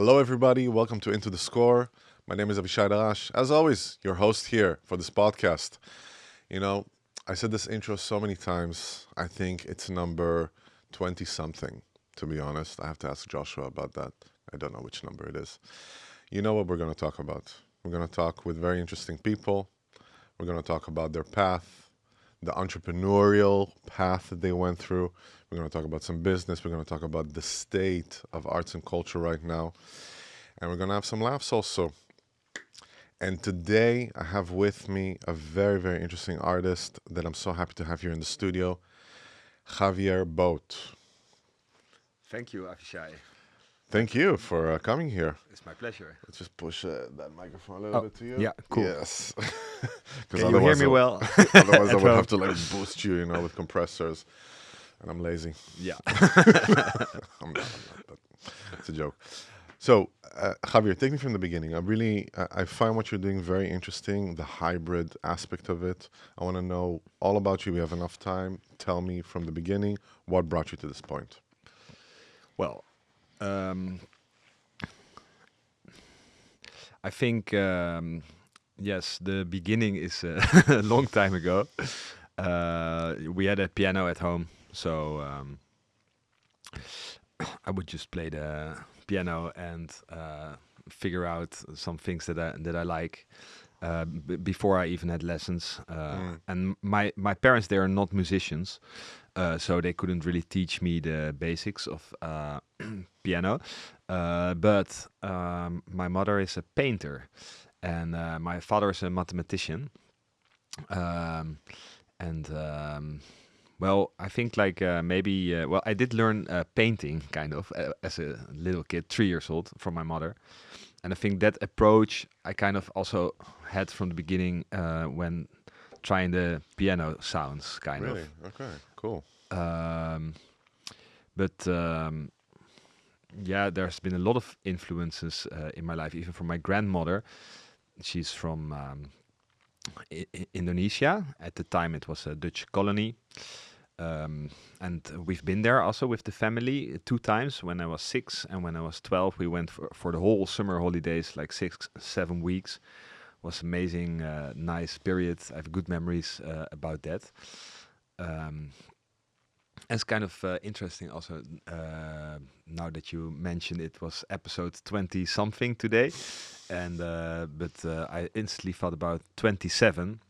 Hello, everybody. Welcome to Into the Score. My name is Avishai Darash. As always, your host here for this podcast. You know, I said this intro so many times. I think it's number 20 something, to be honest. I have to ask Joshua about that. I don't know which number it is. You know what we're going to talk about? We're going to talk with very interesting people. We're going to talk about their path, the entrepreneurial path that they went through. We're going to talk about some business. We're going to talk about the state of arts and culture right now. And we're going to have some laughs also. And today I have with me a very, very interesting artist that I'm so happy to have here in the studio, Xavier Boot. Thank you, Avishai. Thank you for coming here. It's my pleasure. Let's just push that microphone a little bit to you. Yeah, cool. Yes. Can you hear me well? Otherwise I would have to boost you, with compressors. And I'm lazy. Yeah. I'm not, but it's a joke. So, Javier, take me from the beginning. I find what you're doing very interesting, the hybrid aspect of it. I want to know all about you. We have enough time. Tell me from the beginning, what brought you to this point? Well, I think, yes, the beginning is a long time ago. We had a piano at home, so I would just play the piano and figure out some things that I like before I even had lessons. And my parents, they are not musicians, so they couldn't really teach me the basics of piano. But my mother is a painter, and my father is a mathematician. Well, I think well, I did learn painting kind of as a little kid, 3 years old, from my mother. And I think that approach I kind of also had from the beginning when trying the piano sounds, kind of. Really? Okay, cool. Yeah, there's been a lot of influences in my life, even from my grandmother. She's from Indonesia. At the time, it was a Dutch colony. And we've been there also with the family 2 times. When I was 6 and when I was 12, we went for the whole summer holidays, like 6-7 weeks. Was amazing, nice period. I have good memories about that. It's kind of interesting also, now that you mentioned it was episode 20 something today, and but I instantly thought about 27,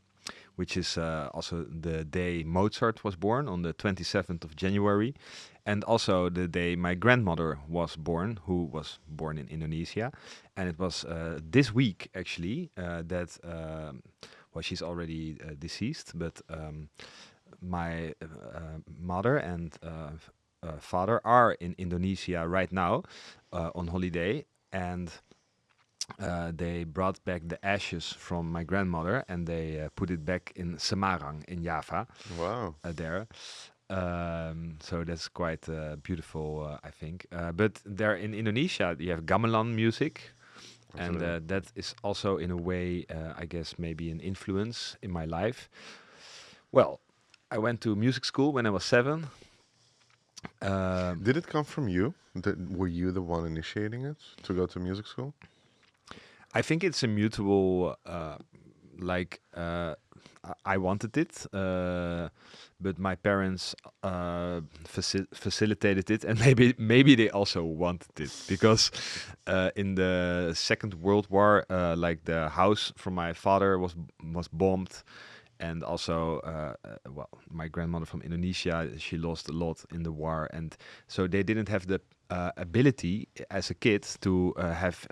which is also the day Mozart was born, on the 27th of January, and also the day my grandmother was born, who was born in Indonesia. And it was this week, actually, that, well, she's already deceased, but my mother and father are in Indonesia right now on holiday, and they brought back the ashes from my grandmother, and they put it back in Semarang in Java. Wow. There. So that's quite beautiful, I think. But there in Indonesia, you have gamelan music. Absolutely. And that is also, in a way, I guess, maybe an influence in my life. Well, I went to music school when I was 7. Did it come from you? Were you the one initiating it to go to music school? I think it's a mutual, I wanted it, but my parents facilitated it, and maybe they also wanted it, because in the Second World War, the house from my father was bombed. And also, well, my grandmother from Indonesia, she lost a lot in the war. And so they didn't have the ability as a kid to have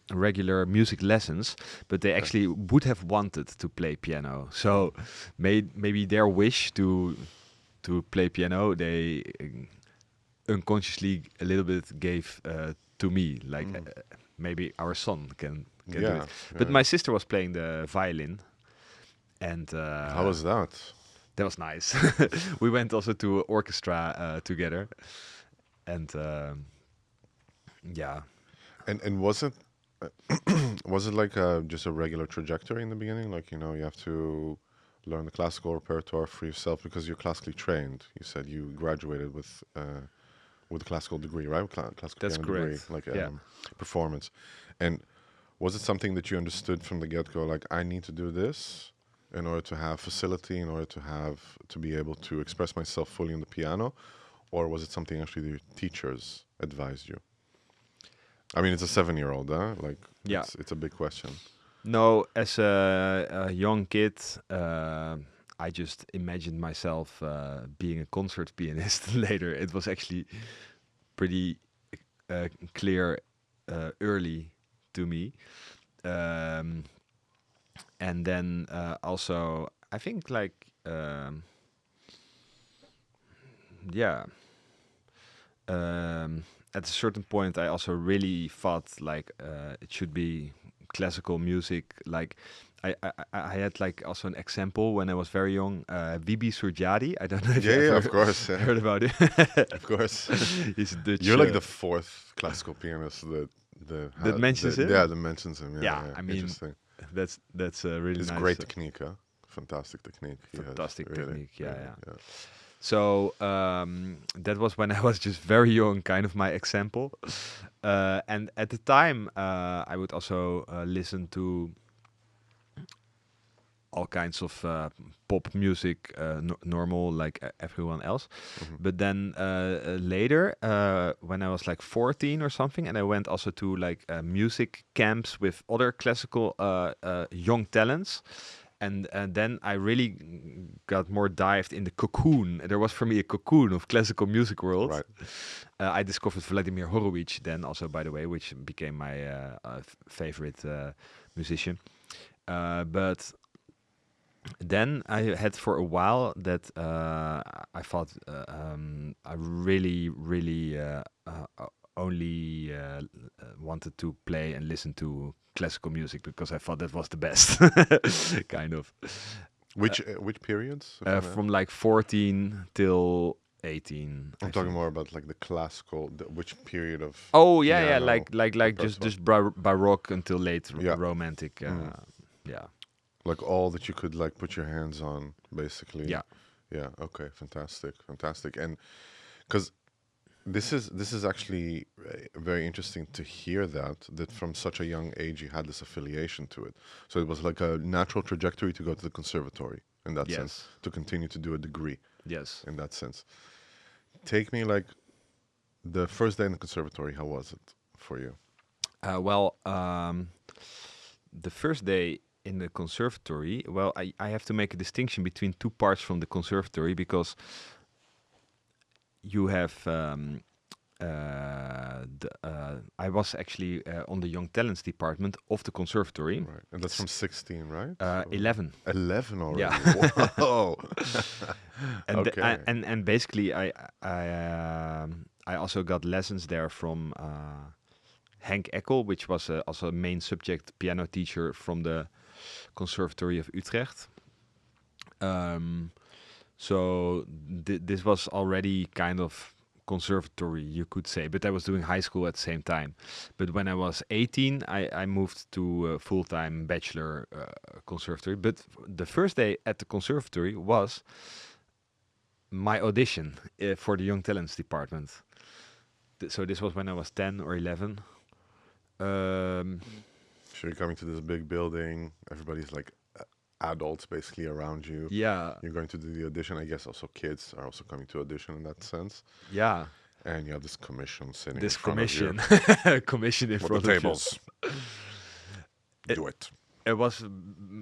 regular music lessons, but they actually would have wanted to play piano. So maybe their wish to play piano, they unconsciously a little bit gave to me, maybe our son can do it. But my sister was playing the violin. And how was that? That was nice. We went also to orchestra together, and yeah. And was it was it like just a regular trajectory in the beginning? Like, you have to learn the classical repertoire for yourself because you're classically trained. You said you graduated with with a classical degree, right? Classical That's piano degree, correct. like Yeah. performance. And was it something that you understood from the get-go, like I need to do this in order to have facility, in order to be able to express myself fully on the piano, or was it something actually your teachers advised you? I mean, it's a 7-year-old, huh? Like, Yeah. it's a big question. No, as a young kid, I just imagined myself being a concert pianist later. It was actually pretty clear early to me. Um, and then also, I think like, yeah, at a certain point, I also really thought like it should be classical music. Like I had like also an example when I was very young. Wibi Surjadi. I don't know if you Yeah, ever of course. Yeah. heard about it. Of course. He's a Dutch. You're like the fourth classical pianist that mentions him. Yeah, that mentions him. Yeah, I mean, interesting. that's a really It's nice. great technique, huh? Fantastic technique. he has, Fantastic really, technique. Yeah, really, yeah. So that was when I was just very young, kind of my example. And at the time, I would also listen to all kinds of pop music, normal like everyone else. Mhm. But then later, when I was like 14 or something, and I went also to like music camps with other classical young talents. And then I really got more dived in the cocoon. There was for me a cocoon of classical music world. Right. I discovered Vladimir Horowitz then also, by the way, which became my favorite musician. But then I had for a while that I thought I really only wanted to play and listen to classical music because I thought that was the best, kind of. Which periods? if I may From like 14 till 18. I I'm talking think. more about like the classical. Which period of? Oh yeah, piano like first just of baroque until late Yeah. romantic. Mm. Yeah, Like all that you could like put your hands on, basically. yeah, Yeah. Okay. Fantastic. And because this is actually very interesting to hear that from such a young age you had this affiliation to it. So it was like a natural trajectory to go to the conservatory in that sense, yes, to continue to do a degree yes. in that sense. Take me like the first day in the conservatory. How was it for you? Well, the first day in the conservatory, well, I have to make a distinction between two parts from the conservatory because you have I was actually on the young talents department of the conservatory. Right. And that's from 16, right? 11. 11 already. Yeah. Whoa. And Okay. and basically I also got lessons there from Henk Eckel, which was also a main subject piano teacher from the Conservatory of Utrecht. So this was already kind of conservatory, you could say, but I was doing high school at the same time. But when I was 18, I moved to a full-time bachelor conservatory. But the first day at the conservatory was my audition for the Young Talents department. So this was when I was 10 or 11. So you're coming to this big building. Everybody's like adults basically around you. Yeah, You're going to do the audition. I guess also kids are also coming to audition in that sense. yeah. And you have this commission sitting This in front of you. commission, commission in With front the of you. tables. It- Do it. It was,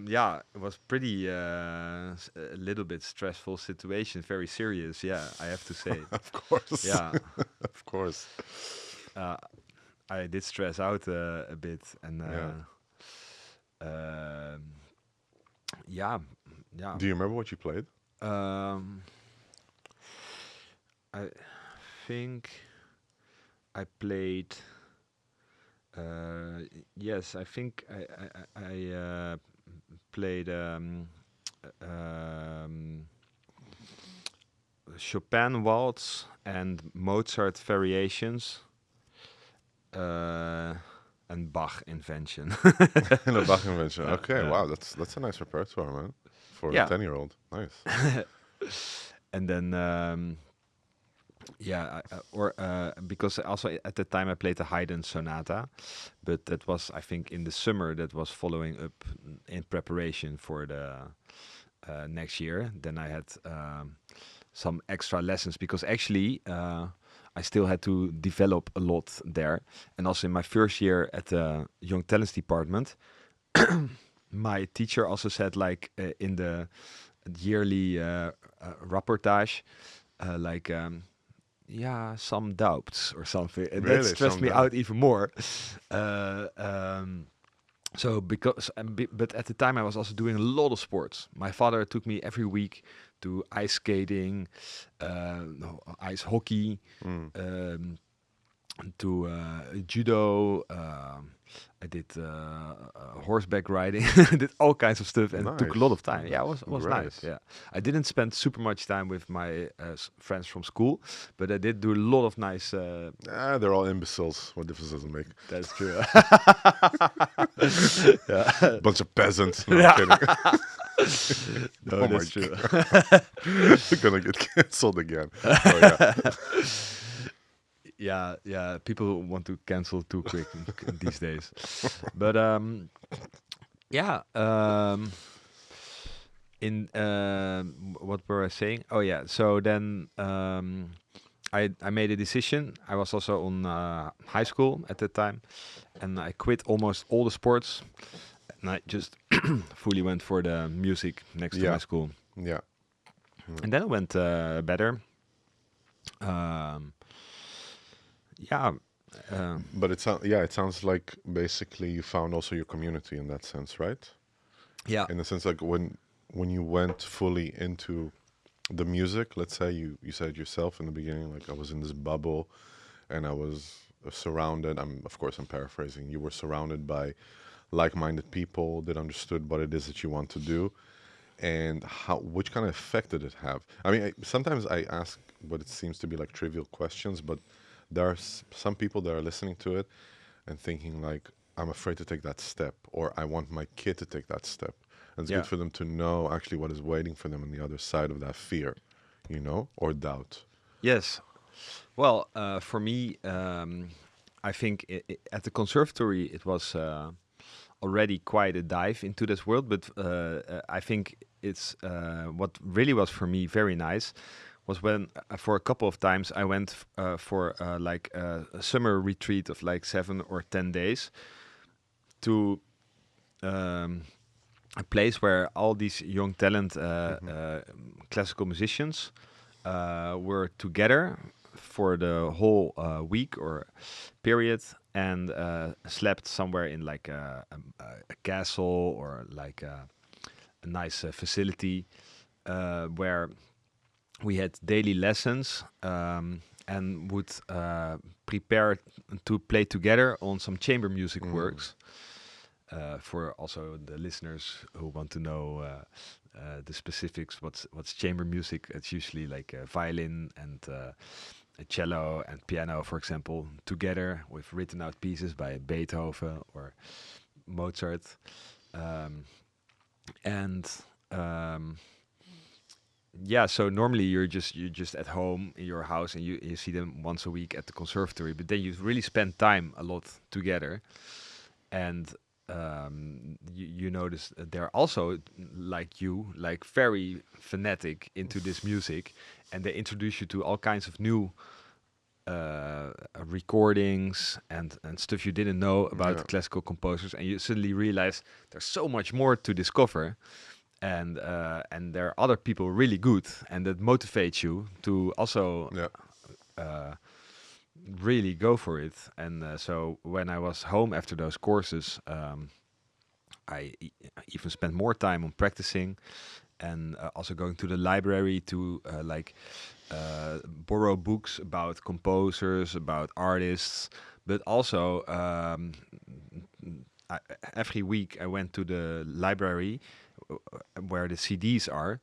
yeah, it was pretty a little bit stressful situation, very serious. Yeah, I have to say. Of course. Yeah, Of course. I did stress out a bit, and yeah, yeah. Do you remember what you played? I think I played. Yes, I think I played Chopin waltz and Mozart variations and Bach invention. In a Bach invention. Okay, yeah. wow, that's a nice repertoire, man. For Yeah. a 10-year-old. Nice. And then Yeah, because also at the time I played the Haydn Sonata, but that was, I think, in the summer. That was following up in preparation for the next year. Then I had some extra lessons because actually I still had to develop a lot there. And also in my first year at the Young Talents Department, my teacher also said, like in the yearly rapportage, like. Yeah, some doubts or something, and that Really, stressed some me doubt. out even more. Uh, um, so because, but at the time I was also doing a lot of sports. My father took me every week to ice skating, no, ice hockey, Mm, um, to judo. I did horseback riding. Did all kinds of stuff, and it took a lot nice, of time. Yeah, nice, it was nice. great. Yeah, I didn't spend super much time with my friends from school, but I did do a lot of nice. Ah, they're all imbeciles. What difference does it make? That's true. Yeah, Bunch of peasants. No, I'm yeah. kidding. No, Oh my that's true. god, we're gonna get canceled again. Oh yeah. Yeah, yeah. People want to cancel too quick these days, but yeah. In what were I saying? Oh yeah. So then I made a decision. I was also on high school at that time, and I quit almost all the sports, and I just fully went for the music next to my Yeah, school. yeah. Mm. And then it went better. Um, yeah. Uh, But it sounds yeah, it sounds like basically you found also your community in that sense, right? yeah. In the sense like when you went fully into the music, let's say you said yourself in the beginning, like I was in this bubble and I was surrounded. Of course I'm paraphrasing. You were surrounded by like-minded people that understood what it is that you want to do, and how which kind of effect did it have? I mean, sometimes I ask what it seems to be like trivial questions, but there are some people that are listening to it and thinking like, I'm afraid to take that step, or I want my kid to take that step. And it's good Yeah. for them to know actually what is waiting for them on the other side of that fear, or doubt. Yes. Well, for me, I think at the conservatory it was already quite a dive into this world, but I think it's what really was for me very nice was when for a couple of times I went for like a summer retreat of like 7 or 10 days to um, a place where all these young talent Hmm. classical musicians were together for the whole week or period and slept somewhere in like a castle or like a nice facility where we had daily lessons and would prepare to play together on some chamber music Mm. works. For also the listeners who want to know the specifics, what's chamber music? It's usually like a violin and a cello and piano, for example, together with written out pieces by Beethoven or Mozart, um, and um, yeah. So normally you're just at home in your house and you see them once a week at the conservatory, but then you really spend time a lot together, and you notice that they're also like you, like very fanatic into this music, and they introduce you to all kinds of new recordings and stuff you didn't know Yeah, about classical composers, and you suddenly realize there's so much more to discover, and there are other people really good, and that motivates you to also yeah. uh, really go for it. And so when I was home after those courses, I even spent more time on practicing and also going to the library to borrow books about composers, about artists, but also I, every week I went to the library where the CDs are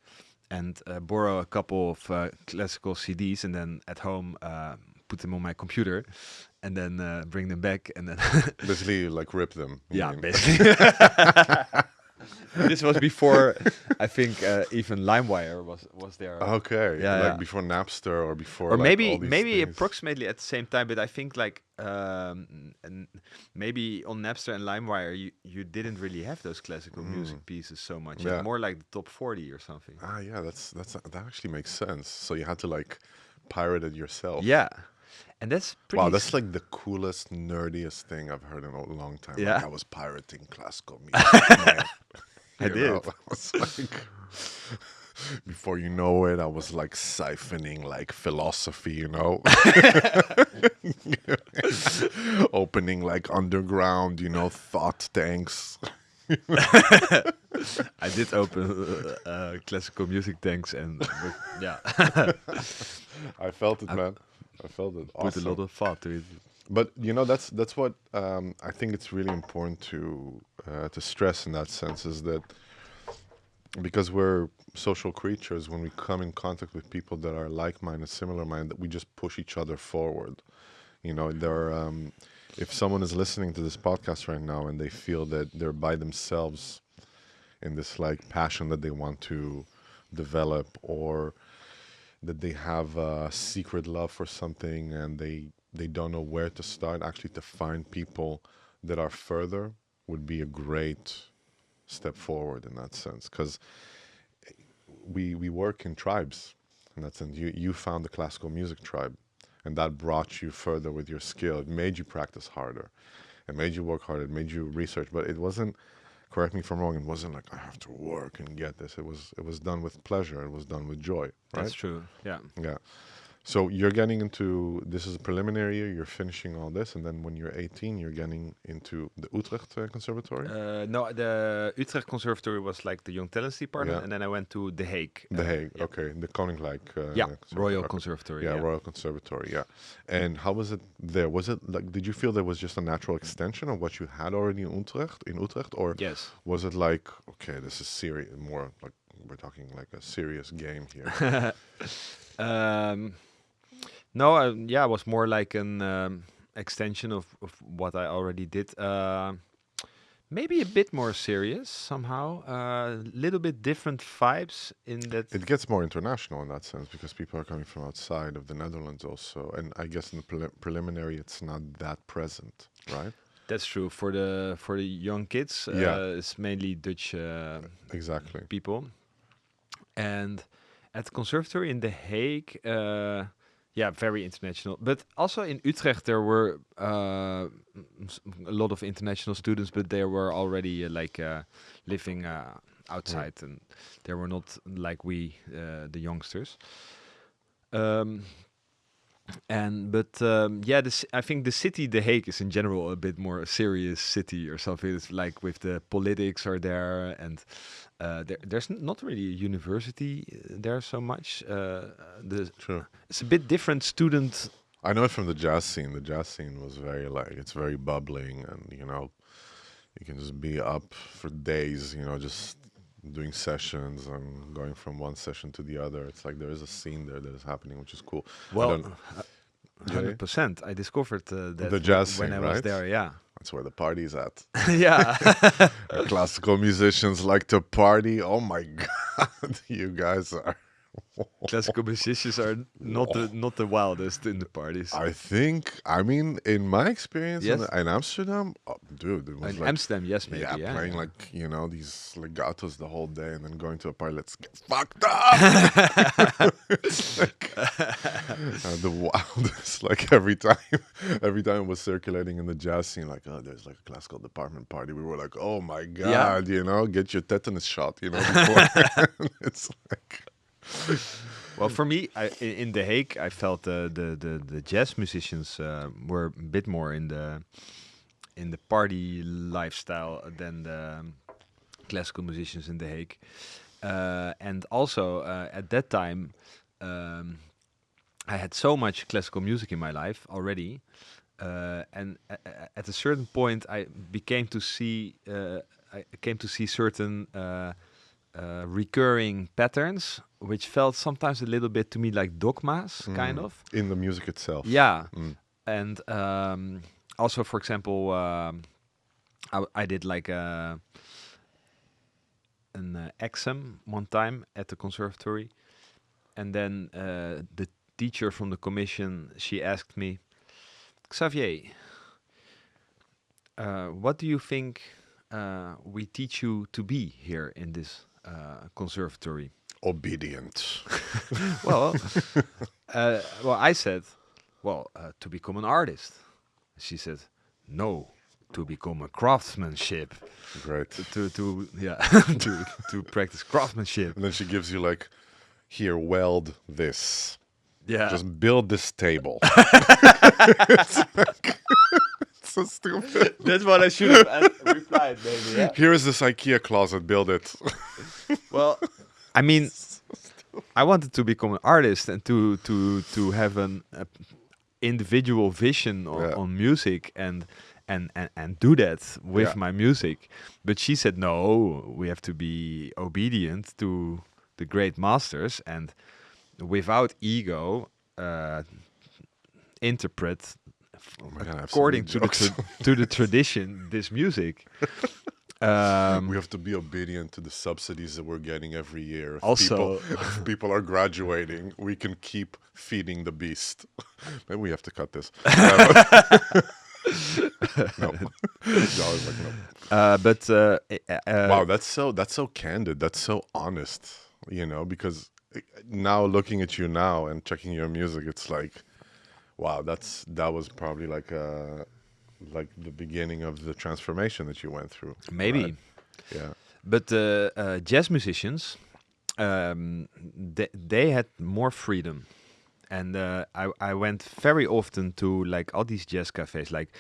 and borrow a couple of classical CDs and then at home put them on my computer and then bring them back and then Basically, you like rip them. You yeah, mean? basically. This was before, I think, even LimeWire was there. Okay, Yeah, like yeah. before Napster or before, Or like all these maybe things. approximately at the same time, but I think like maybe on Napster and LimeWire you didn't really have those classical music pieces so much. You had Yeah. more like the top 40 or something. Ah, yeah, that actually makes sense. So you had to like pirate it yourself. Yeah, and that's pretty. Wow, that's like the coolest, nerdiest thing I've heard in a long time. Yeah. Like I was pirating classical music, man. I You know, did. I was like, before you know it, I was like siphoning like philosophy, you know, opening like underground, you know, thought tanks. I did open classical music tanks and yeah, I felt it, man. I felt it. put a Awesome. lot of thought to it. But you know, that's what I think it's really important to stress in that sense is that because we're social creatures, when we come in contact with people that are like-minded, similar-minded, that we just push each other forward. You know, if someone is listening to this podcast right now and they feel that they're by themselves in this like passion that they want to develop, or that they have a secret love for something and they don't know where to start, actually to find people that are further would be a great step forward in that sense, because we work in tribes in that sense. You found the classical music tribe, and that brought you further with your skill. It made you practice harder, it made you work harder, it made you research, but it wasn't, correct me if I'm wrong, it wasn't like I have to work and get this. It was done with pleasure, it was done with joy, right? That's true. Yeah. Yeah. So you're getting into, this is a preliminary year, you're finishing all this, and then when you're 18, you're getting into the Utrecht Conservatory? No, the Utrecht Conservatory was like the Young Talents department, Yeah. and then I went to The Hague. The Hague, yeah. okay. The Koninklijk Yeah, Conservatory. Royal Okay. Conservatory. Yeah, Royal Conservatory, yeah. And how was it there? Was it like, did you feel there was just a natural extension of what you had already in Utrecht, or Yes. was it like, okay, this is serious, more like, we're talking like a serious game here? No, yeah, it was more like an extension of what I already did. Maybe a bit more serious somehow. A little bit different vibes in that. It gets more international in that sense because people are coming from outside of the Netherlands also. And I guess in the preliminary, it's not that present, right? That's true for the young kids. Yeah. It's mainly Dutch Exactly. people, and at the conservatory in The Hague. Yeah, very international. But also in Utrecht, there were a lot of international students, but they were already living outside, and they were not like we, the youngsters. Yeah, I think the city, The Hague, is in general a bit more a serious city or something. It's like with the politics are there, and there's not really a university there so much. True. It's a bit different student. I know it from the jazz scene. The jazz scene was very like, it's very bubbling, and you know, you can just be up for days, you know, just doing sessions and going from one session to the other. It's like there is a scene there that is happening, which is cool. Well, Yeah. 100%. I discovered that The jazz when scene, I was right? there. Yeah, That's where the party's at. yeah. Classical musicians like to party. Oh my God, you guys are. Classical musicians are not the wildest in the parties. I mean, in my experience Yes. in Amsterdam, oh, dude, it was In like, Amsterdam, yes, maybe. yeah, Yeah, playing yeah. like, you know, these legatos the whole day and then going to a party, let's get fucked up. It's like the wildest, like every time it was circulating in the jazz scene, like, oh, there's like a classical department party. We were like, oh my God, you know, get your tetanus shot, you know, before. It's like, Well, for me, in The Hague, I felt the jazz musicians were a bit more in the party lifestyle than the classical musicians in The Hague. And also at that time, I had so much classical music in my life already, and at a certain point, I came to see certain recurring patterns, which felt sometimes a little bit to me like dogmas, kind of. in the music itself. Yeah, Mm. and also, for example, I did like an exam one time at the conservatory, and then the teacher from the commission, she asked me, Xavier, what do you think we teach you to be here in this conservatory? Obedient. Well, I said, to become an artist. She said, no, to become a craftsmanship. Great. To to practice craftsmanship. And then she gives you like, here, weld this. Yeah. Just build this table. It's so stupid. That's what I should have replied, maybe. Yeah? Here is this IKEA closet. Build it. Well, I mean, I wanted to become an artist and to have an individual vision on music and do that with my music. But she said, no, we have to be obedient to the great masters and without ego interpret according to the tradition this music. We have to be obedient to the subsidies that we're getting every year. If people are graduating, we can keep feeding the beast. Maybe we have to cut this. No. No, I was like, no. Wow, that's so candid. That's so honest. You know, because now looking at you now and checking your music, it's like, wow, that was probably like the beginning of the transformation that you went through. Maybe. Right? Yeah. But jazz musicians, they had more freedom. And I went very often to like all these jazz cafes, like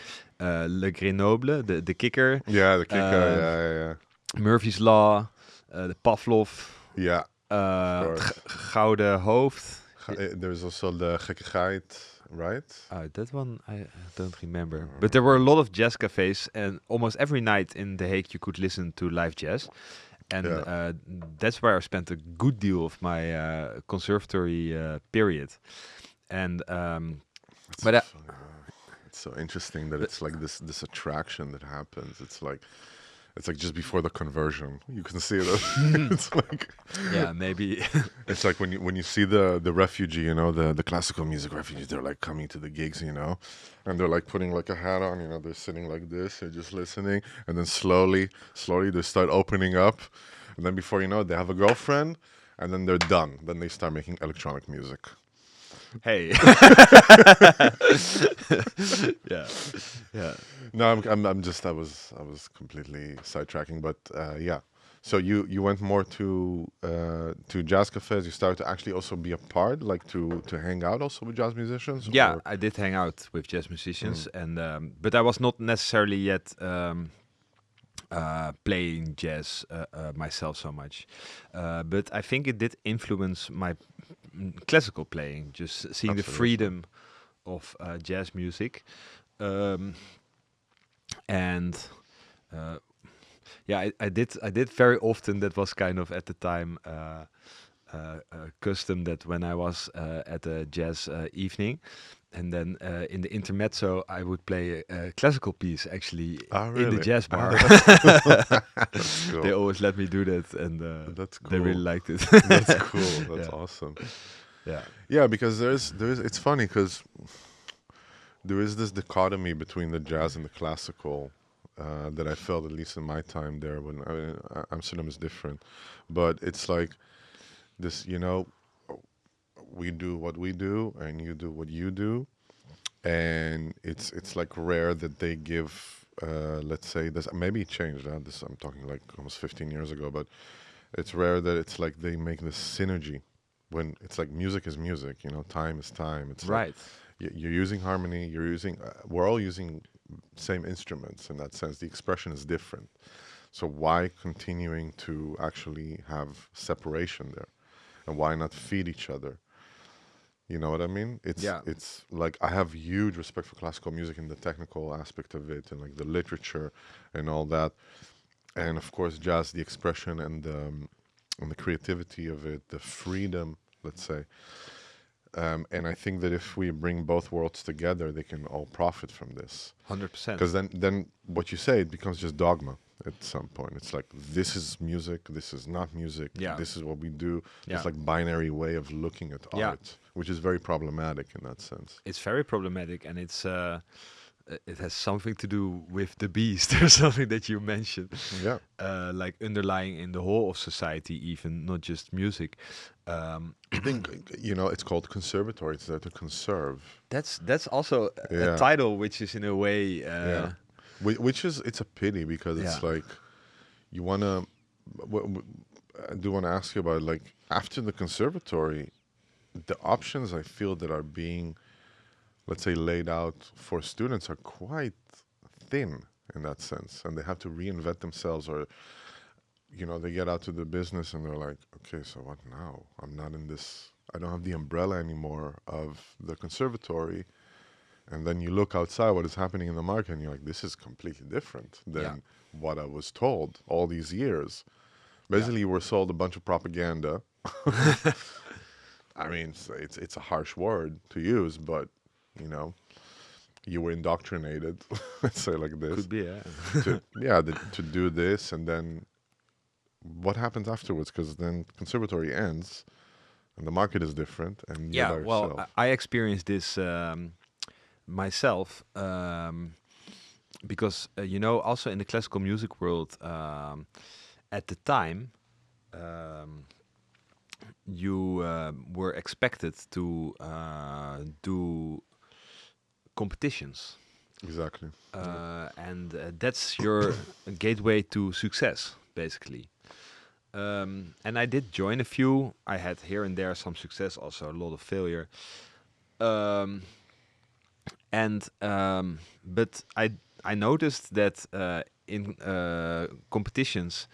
Le Grenoble, the Kicker. Yeah, the Kicker, yeah. Murphy's Law, the Pavlov. Yeah. Gouden Hoofd. There's also the Gekkigheid, right? That one I don't remember. But there were a lot of jazz cafes, and almost every night in The Hague you could listen to live jazz. And that's where I spent a good deal of my conservatory period. And it's so interesting that it's like this attraction that happens. It's like just before the conversion. You can see it. It's like maybe it's like when you see the refugee, you know, the classical music refugees, they're like coming to the gigs, you know, and they're like putting like a hat on, you know, they're sitting like this, they're just listening, and then slowly they start opening up, and then before you know it, they have a girlfriend, and then they're done. Then they start making electronic music. Hey. Yeah. No, I'm just I was completely sidetracking, but yeah. So you went more to jazz cafes. You started to actually also be a part, like to hang out also with jazz musicians. Yeah, or? I did hang out with jazz musicians, and but I was not necessarily yet playing jazz myself so much. But I think it did influence my classical playing, just seeing the freedom of jazz music. And I did very often. That was kind of at the time custom that when I was at a jazz evening, and then in the intermezzo I would play a classical piece actually in the jazz bar. That's cool. They always let me do that, and that's cool. they really liked it. That's cool. That's awesome. Yeah, because there's it's funny because there is this dichotomy between the jazz and the classical that I felt, at least in my time there. When Amsterdam is different, but it's like this, you know, we do what we do and you do what you do, and it's like rare that they give let's say this, maybe it changed, this I'm talking like almost 15 years ago, but it's rare that it's like they make this synergy when it's like music is music, you know, time is time. It's right. Like you're using harmony, you're using we're all using same instruments. In that sense, the expression is different, so why continuing to actually have separation there, and why not feed each other? You know what I mean? It's like I have huge respect for classical music and the technical aspect of it, and like the literature and all that, and of course jazz, the expression and the creativity of it, the freedom, let's say. And I think that if we bring both worlds together, they can all profit from this. 100%. Because then what you say, it becomes just dogma. at some point. It's like, this is music, this is not music, Yeah. this is what we do. Yeah. It's like binary way of looking at Yeah. art, which is very problematic in that sense. It's very problematic, and it has something to do with the beast or something that you mentioned, Yeah. like underlying in the whole of society, even not just music. I think, it's called conservatory. It's there to conserve. That's also Yeah. a title which is in a way Yeah. Which is, it's a pity because it's Yeah. like, you want to, I do want to ask you about, like, after the conservatory, the options I feel that are being, let's say, laid out for students are quite thin in that sense. And they have to reinvent themselves, or, they get out to the business and they're like, okay, so what now? I'm not in this, I don't have the umbrella anymore of the conservatory. And then you look outside what is happening in the market and you're like, this is completely different than what I was told all these years. Basically, we're sold a bunch of propaganda. I mean, it's a harsh word to use, but, you were indoctrinated, let's say like this. could be, yeah. to do this, and then what happens afterwards? Because then conservatory ends, and the market is different, and you're by Well, yourself. I experienced this myself because also in the classical music world, at the time, you were expected to do competitions. Exactly. And that's your gateway to success, basically. And I did join a few. I had here and there some success, also a lot of failure. But I noticed that in competitions,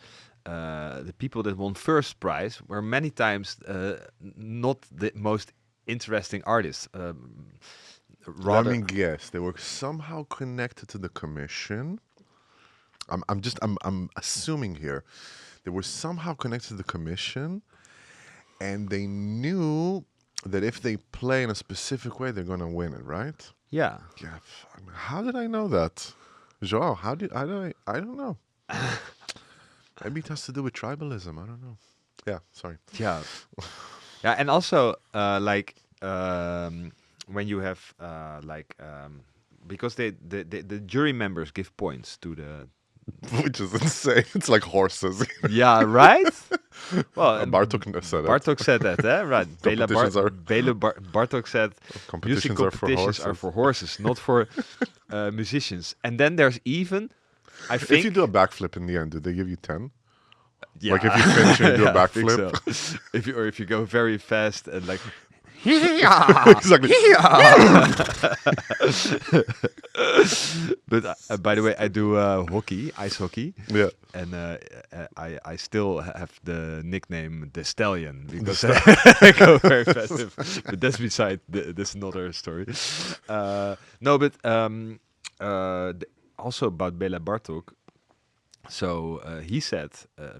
the people that won first prize were many times not the most interesting artists. Let me guess. They were somehow connected to the commission. I'm assuming here. They were somehow connected to the commission, and they knew that if they play in a specific way, they're gonna win it, right? Yeah. Yeah. How did I know that, Joao? I don't know. Maybe it has to do with tribalism. I don't know. Yeah. Sorry. Yeah. Yeah, and also when you have because the jury members give points to the Which is insane. It's like horses. yeah, right. Well, and Bartok said it. Bartok said that, eh? Right? Bartok said music Competitions are for competitions horses. are for horses, not for musicians. And then there's even, I If think, you do a backflip in the end, do they give you 10? yeah. Like if you finish and do a Yeah, I think backflip? so. if you go very fast and like Exactly. But by the way, I do ice hockey, Yeah. and I still have the nickname the Stallion because I go very fast. But that's beside that's another story. No, but also about Bela Bartok. So he said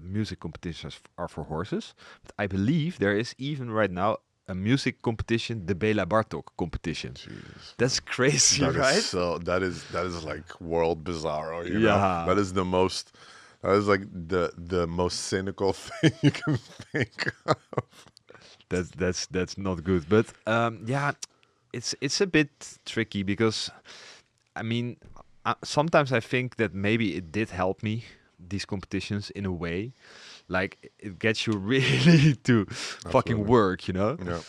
music competitions are for horses, but I believe there is even right now a music competition, the Bela Bartok competition. Jesus. That's crazy, That is right? so that is like world bizarro, you Yeah. know? That is like the most cynical thing you can think of. That's not good. But yeah, it's a bit tricky because I mean sometimes I think that maybe it did help me, these competitions, in a way. Like it gets you really to fucking Absolutely. work, you know. Yeah.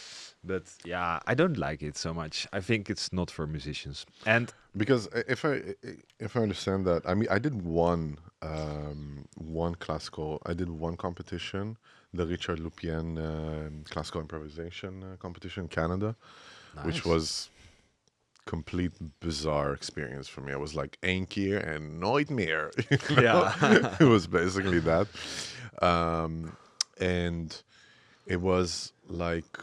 But yeah, I don't like it so much. I think it's not for musicians. And Because if I understand that, I mean, I did one competition, the Richard Lupien classical improvisation competition in Canada, which Nice. was complete bizarre experience for me. I was like één keer and nooit meer. You know? Yeah. It was basically that, and it was like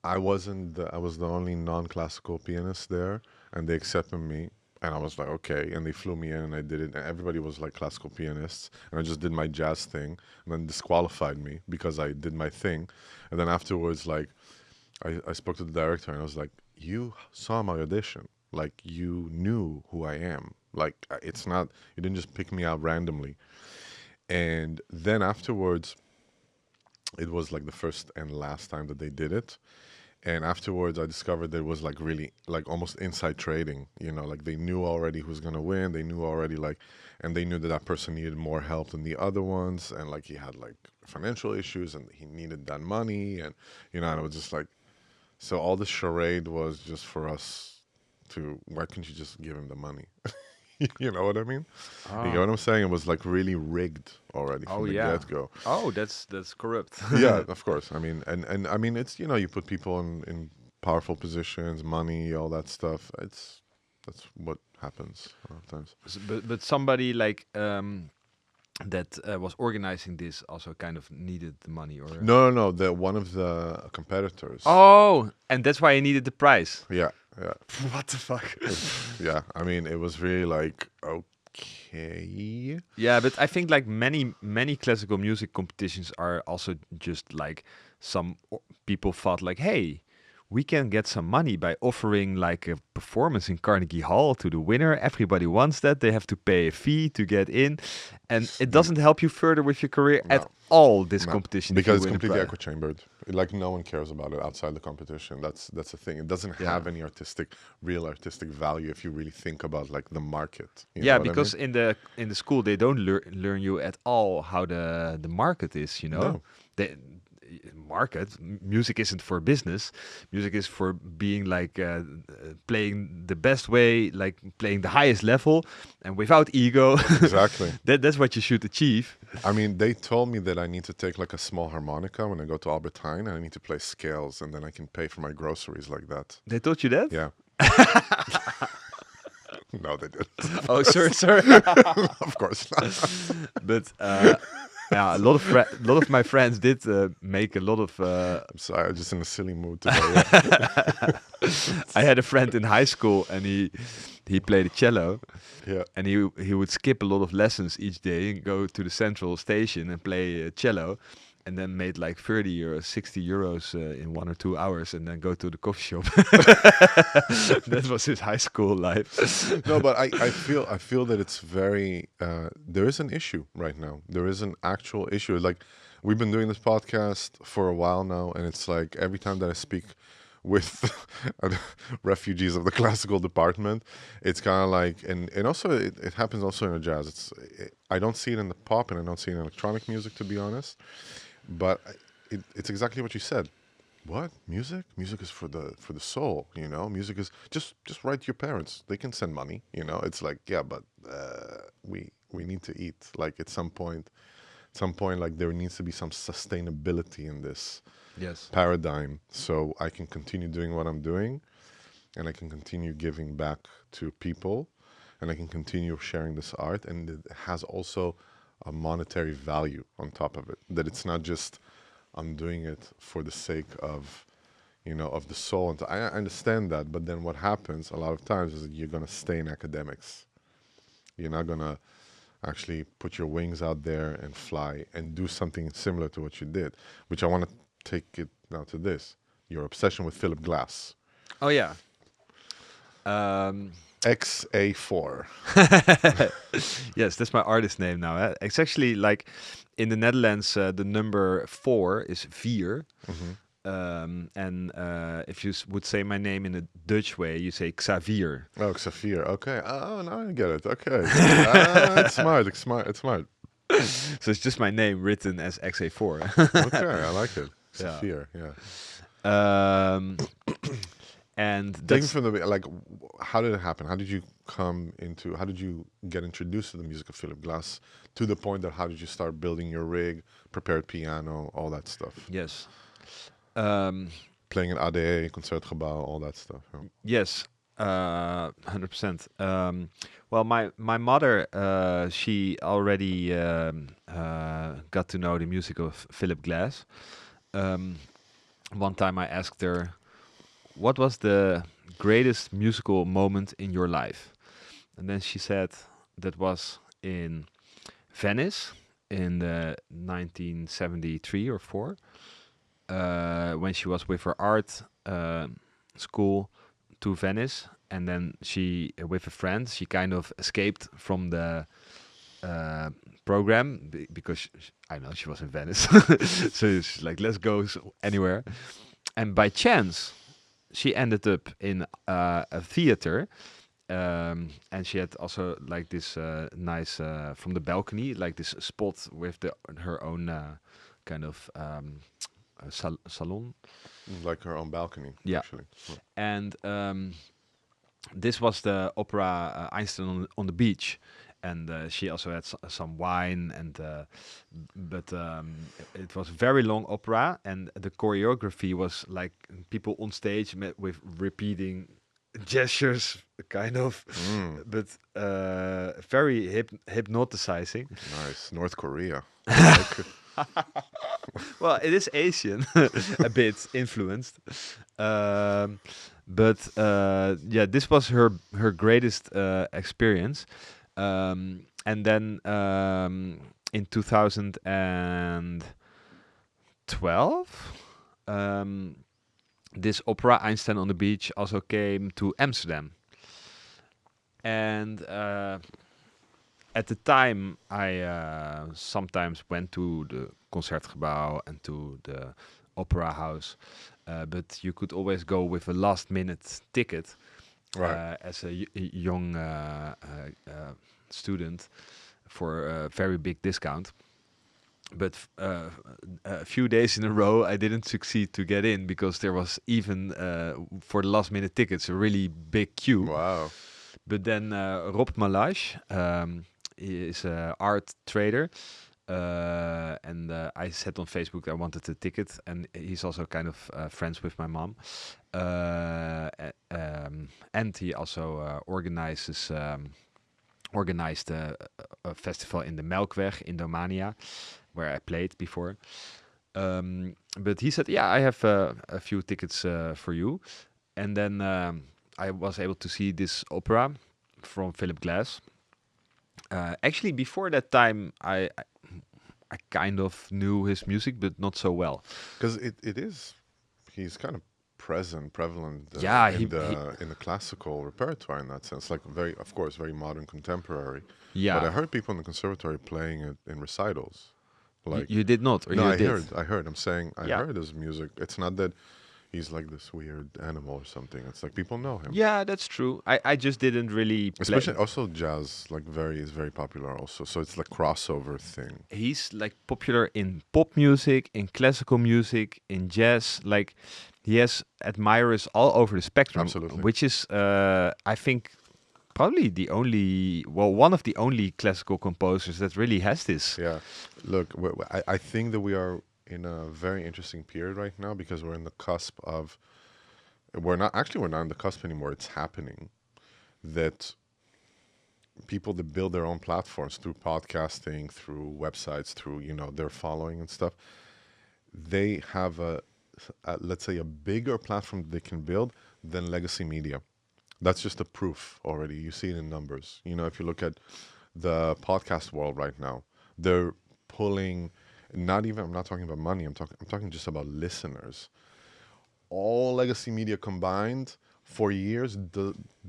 I was the only non-classical pianist there, and they accepted me, and I was like, okay, and they flew me in, and I did it, and everybody was like classical pianists, and I just did my jazz thing, and then disqualified me because I did my thing, and then afterwards, like, I spoke to the director, and I was like, you saw my audition, like, you knew who I am, Like it's not. You didn't just pick me out randomly. And then afterwards, it was like the first and last time that they did it. And afterwards, I discovered there was like really like almost inside trading. Like they knew already who's gonna win. They knew already like, and they knew that that person needed more help than the other ones, and like he had like financial issues and he needed that money, and and it was just like, so all the charade was just for us to. Why couldn't you just give him the money? You know what I mean? You get Oh. what I'm saying? It was like really rigged already Oh from the yeah. get go. Oh, that's corrupt. Yeah, of course. I mean, and I mean, it's you put people in powerful positions, money, all that stuff. That's what happens a lot of times. But somebody like that was organizing this also kind of needed the money, or No, no, no. The one of the competitors. oh, and that's why he needed the prize. Yeah, yeah, What the fuck? yeah. I mean, it was really like okay. Yeah, but I think like many classical music competitions are also just like some people thought like, hey, we can get some money by offering like a performance in Carnegie Hall to the winner. Everybody wants that. They have to pay a fee to get in, and it doesn't help you further with your career at No. all. This No, competition if because you it's win a completely prize. echo chambered. Like no one cares about it outside the competition. That's the thing. It doesn't Yeah. have any real artistic value if you really think about like the market. You Yeah, know what I because mean? in the school they don't learn you at all how the market is. You know, No. the music isn't for business. Music is for being like playing the best way, like playing the highest level, and without ego. Exactly. That's what you should achieve. I mean, they told me that I need to take like a small harmonica when I go to Albertine, and I need to play scales, and then I can pay for my groceries like that. They taught you that? Yeah. No, they didn't. Oh, sorry. Of course not. But yeah, a lot of my friends did make a lot of. I'm sorry, I'm just in a silly mood today. Yeah. I had a friend in high school, and he played the cello, Yeah. and he would skip a lot of lessons each day and go to the central station and play cello, and then made like 30 or 60 euros in 1 or 2 hours, and then go to the coffee shop. That was his high school life. No, but I feel that it's very there is an issue right now. There is an actual issue. Like we've been doing this podcast for a while now, and it's like every time that I speak with refugees of the classical department, it's kind of like, and also it happens also in the jazz. I don't see it in the pop, and I don't see it in electronic music, to be honest. But it's exactly what you said. What music? Music is for the soul. Music is just write to your parents. They can send money. It's like, yeah, but we need to eat. Like at some point, like there needs to be some sustainability in this Yes. paradigm, so I can continue doing what I'm doing, and I can continue giving back to people, and I can continue sharing this art, and it has also a monetary value on top of it. That it's not just I'm doing it for the sake of, of the soul. And I understand that, but then what happens a lot of times is that you're gonna stay in academics. You're not gonna actually put your wings out there and fly and do something similar to what you did, which I want to take it now to this. Your obsession with Philip Glass. Oh yeah. XA4. Yes, that's my artist name now. It's actually like in the Netherlands, the number 4 is vier. And if you would say my name in a Dutch way, you say Xavier. Oh, Xavier. Okay. Oh, now I get it. Okay. It's smart. It's smart. It's smart. So it's just my name written as XA4. Okay, I like it. Yeah. Xavier. Yeah. And Take me that's from the like. How did it happen? How did you How did you get introduced to the music of Philip Glass? To the point that how did you start building your rig, prepared piano, all that stuff? yes. Playing in ADE, Concertgebouw, all that stuff. Yeah. Yes, 100%. Well, my mother, she already got to know the music of Philip Glass. One time I asked her, "What was the greatest musical moment in your life?" And then she said that was in Venice in the 1973 or 4. When she was with her art school to Venice, and then she, with a friend, she kind of escaped from the program because I know she was in Venice, so she's like, let's go anywhere. And by chance, she ended up in a theater, and she had also like this nice from the balcony, like this spot with her own kind of salon. Like her own balcony, Yeah. actually. And this was the opera Einstein on the Beach, and she also had some wine, and but it was a very long opera, and the choreography was like people on stage with repeating gestures, kind of, but very hypnotizing. Nice. North Korea. Like, Well, it is Asian, a bit influenced, but yeah, this was her greatest experience. And then in 2012, this opera Einstein on the Beach also came to Amsterdam, and at the time, I sometimes went to the Concertgebouw and to the Opera House, but you could always go with a last-minute ticket right. as a young student for a very big discount. But a few days in a row, I didn't succeed to get in because there was even for the last-minute tickets a really big queue. Wow. But then Rob Malage, he is an art trader, and I said on Facebook I wanted a ticket, and he's also kind of friends with my mom, and he also organized a festival in the Melkweg in Domania, where I played before. But he said, "Yeah, I have a few tickets for you," and then I was able to see this opera from Philip Glass. Actually, before that time, I kind of knew his music, but not so well. Because he's kind of prevalent Yeah, in the classical repertoire in that sense. Like very, of course, very modern, contemporary. Yeah. But I heard people in the conservatory playing it in recitals. Like You did not, or no, you I did? heard. I'm saying I Yeah. heard his music. It's not that he's like this weird animal or something. It's like people know him. Yeah, that's true. I just didn't really play. Especially also jazz, like is very popular also. So it's like crossover thing. He's like popular in pop music, in classical music, in jazz. Like he has admirers all over the spectrum. Absolutely. Which is, I think, probably one of the only classical composers that really has this. Yeah. Look, I think that we are in a very interesting period right now because we're in the cusp of. We're not in the cusp anymore. It's happening that people that build their own platforms through podcasting, through websites, through their following and stuff, they have let's say a bigger platform they can build than legacy media. That's just a proof already. You see it in numbers. If you look at the podcast world right now, they're pulling. I'm not talking about money. I'm talking just about listeners. All legacy media combined for years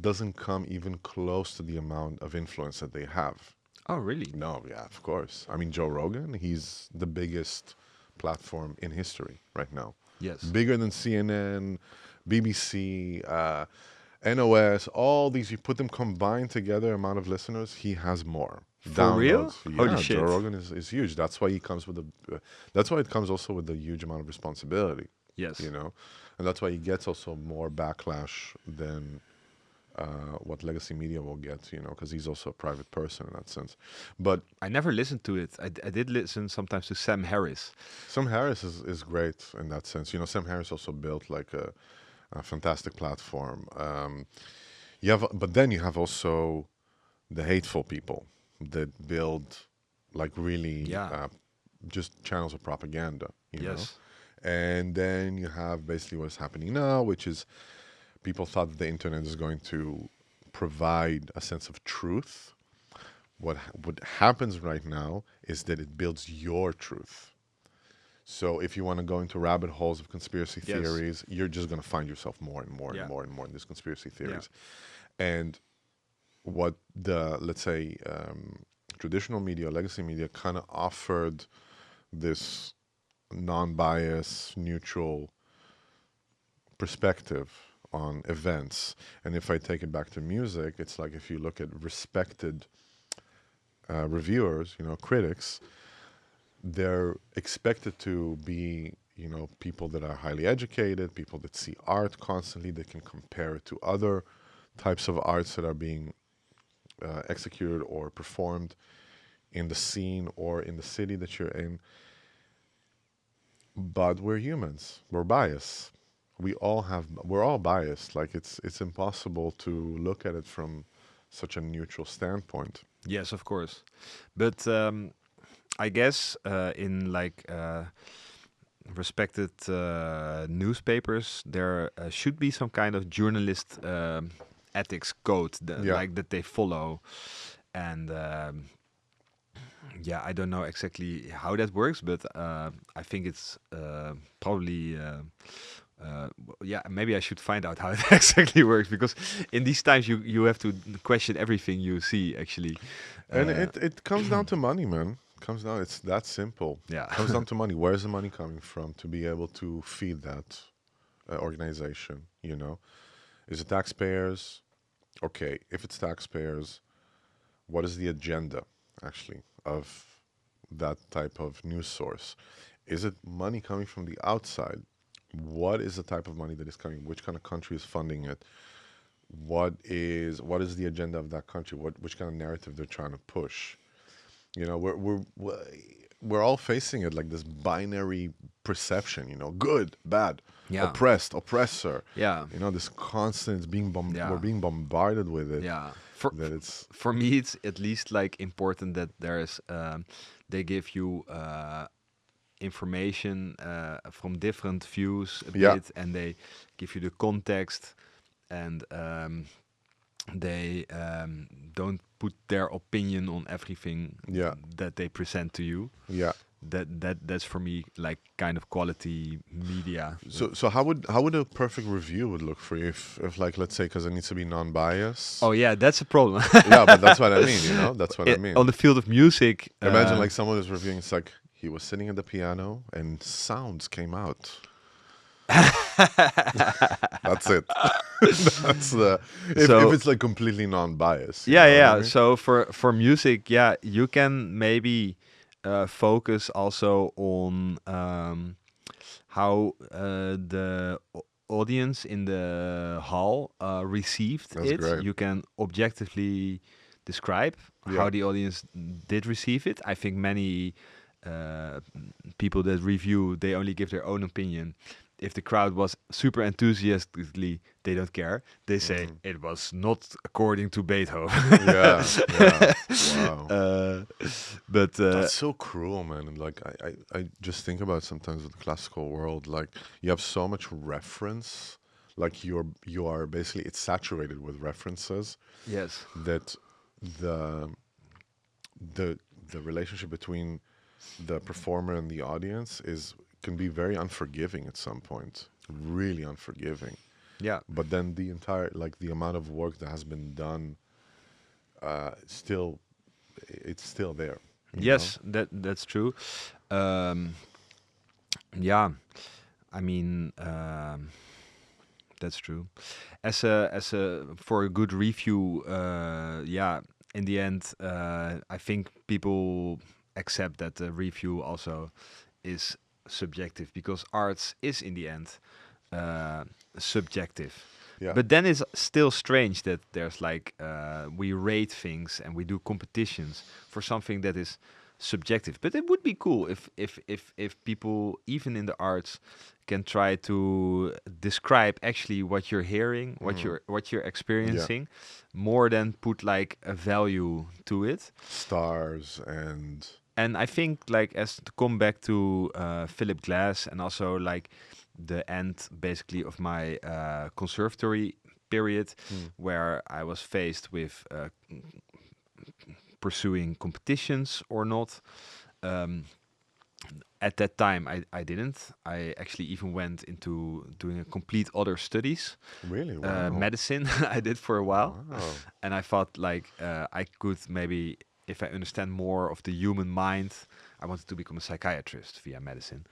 doesn't come even close to the amount of influence that they have. Oh, really? No, yeah, of course. I mean, Joe Rogan, he's the biggest platform in history right now. Yes. Bigger than CNN, BBC, NOS, all these, you put them combined together, amount of listeners, he has more. For real? Yeah, Holy shit. Joe Rogan is huge. That's why he comes with that's why it comes also with a huge amount of responsibility. Yes. And that's why he gets also more backlash than what legacy media will get, because he's also a private person in that sense. But I never listened to it. I did listen sometimes to Sam Harris. Sam Harris is great in that sense. Sam Harris also built like a fantastic platform. But then you have also the hateful people that build like really just channels of propaganda. You know? And then you have basically what's happening now, which is people thought that the internet is going to provide a sense of truth. What happens right now is that it builds your truth. So if you want to go into rabbit holes of conspiracy Yes. theories, you're just going to find yourself more and more Yeah. and more and more in these conspiracy Yeah. theories. And what the, let's say, traditional media, legacy media, kind of offered this non-biased, neutral perspective on events. And if I take it back to music, it's like if you look at respected reviewers, critics, they're expected to be, people that are highly educated, people that see art constantly, they can compare it to other types of arts that are being executed or performed in the scene or in the city that you're in. But we're humans. We're biased. We're all biased. Like it's impossible to look at it from such a neutral standpoint. Yes, of course. But I guess in like respected newspapers, there should be some kind of journalist ethics code Yeah. like that they follow, and yeah, I don't know exactly how that works, but I think it's probably. Yeah, maybe I should find out how it exactly works, because in these times you have to question everything you see actually. And it comes down to money, man. Comes down. It's that simple. Yeah. Comes down to money. Where's the money coming from to be able to feed that organization? Is it taxpayers? Okay, if it's taxpayers, what is the agenda actually of that type of news source? Is it money coming from the outside? What is the type of money that is coming? Which kind of country is funding it? What is the agenda of that country? Which kind of narrative they're trying to push? We're all facing it like this binary perception. Good, bad, Yeah. oppressed, oppressor. Yeah. This constant Yeah. we're being bombarded with it. Yeah. That it's For me, it's at least like important that there is they give you information from different views a Yeah. bit, and they give you the context, and they don't put their opinion on everything Yeah. that they present to you. yeah. That's for me like kind of quality media. So how would a perfect review would look for you if like, let's say, because it needs to be non-biased. Oh yeah, that's a problem. Yeah, but that's what I mean. That's what I mean. On the field of music, Imagine like someone is reviewing. It's like he was sitting at the piano and sounds came out. That's it. That's the if it's like completely non-biased. you yeah, know what yeah. I mean? So for music, yeah, you can maybe focus also on how the audience in the hall received That's it. great. You can objectively describe Yeah. how the audience did receive it. I think many people that review, they only give their own opinion. If the crowd was super enthusiastically, they don't care. They say it was not according to Beethoven. Yeah. Wow. But That's so cruel, man. And like I just think about sometimes with the classical world, like you have so much reference, like you are basically it's saturated with references yes, that the the relationship between the performer and the audience can be very unforgiving at some point, really unforgiving. yeah, But then the entire like the amount of work that has been done, it's still there. you yes, that's true. Um, yeah, I mean that's true. As a for a good review, yeah. In the end, I think people accept that the review also is subjective, because arts is in the end subjective. Yeah. But then it's still strange that there's like we rate things and we do competitions for something that is subjective. But it would be cool if people even in the arts can try to describe actually what you're hearing, what you're experiencing, more than put like a value to it. Stars and And I think like as to come back to Philip Glass, and also like the end basically of my conservatory period, where I was faced with pursuing competitions or not. at that time, I didn't. I actually even went into doing a complete other studies, Really? Wow. medicine. I did for a while, Wow. and I thought like I could maybe, if I understand more of the human mind, I wanted to become a psychiatrist via medicine.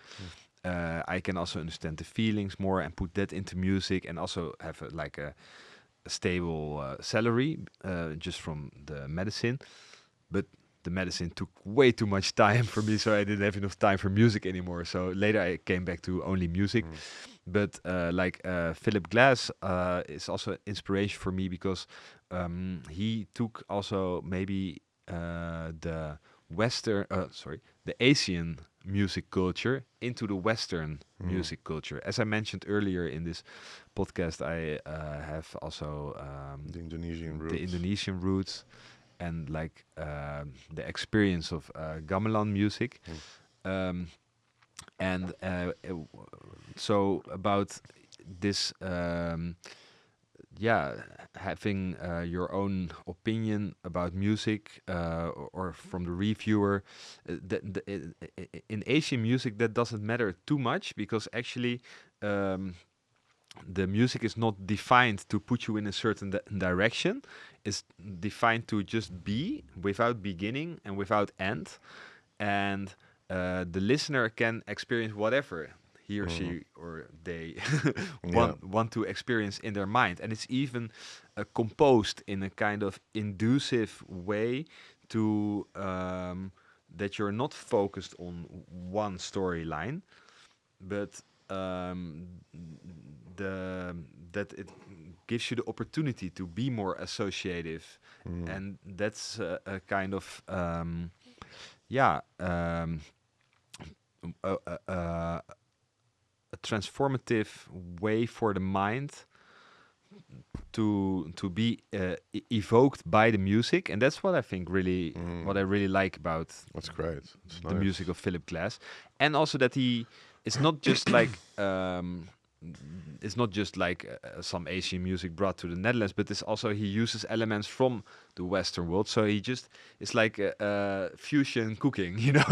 I can also understand the feelings more and put that into music, and also have a stable salary just from the medicine. But the medicine took way too much time for me, so I didn't have enough time for music anymore. So later I came back to only music. But Philip Glass is also inspiration for me, because he took also maybe the the Asian music culture into the Western music culture. As I mentioned earlier in this podcast, I have also The Indonesian roots, and the experience of gamelan music. And so about this, having your own opinion about music, or from the reviewer, in Asian music that doesn't matter too much, because actually the music is not defined to put you in a certain direction. It's defined to just be, without beginning and without end, and the listener can experience whatever he or she or they want to experience in their mind, and it's even composed in a kind of inducive way to that you're not focused on one storyline, but that it gives you the opportunity to be more associative, and that's a kind of a transformative way for the mind to be evoked by the music, and that's what I think really what I really like about That's great. It's the nice. music of Philip Glass, and also that it's not just like some Asian music brought to the Netherlands, but it's also he uses elements from the Western world. So it's like fusion cooking, you know,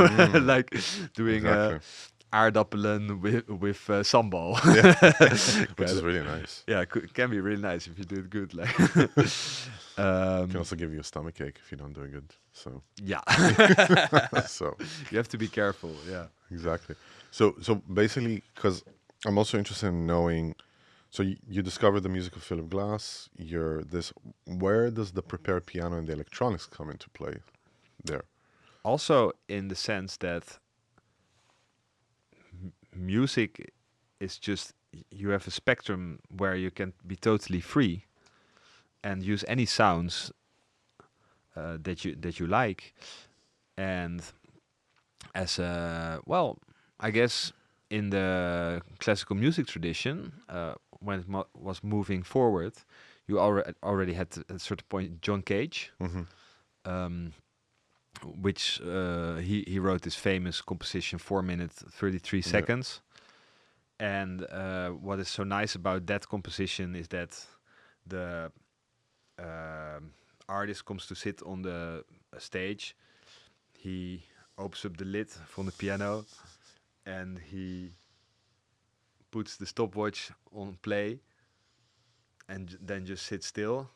like doing aardappelen with sambal. Which is really nice. Yeah, can be really nice if you do it good. Like, Can also give you a stomachache if you don't do it good. So yeah, so you have to be careful. Yeah, exactly. So basically, because I'm also interested in knowing. So you discovered the music of Philip Glass. Where does the prepared piano and the electronics come into play there? also in the sense that music is just, you have a spectrum where you can be totally free and use any sounds that you like, and as I guess in the classical music tradition, when it was moving forward, you already had at a certain point John Cage, which he wrote this famous composition, 4 minutes 33 seconds. And what is so nice about that composition is that the artist comes to sit on the stage. He opens up the lid from the piano, and he puts the stopwatch on play, and then just sits still.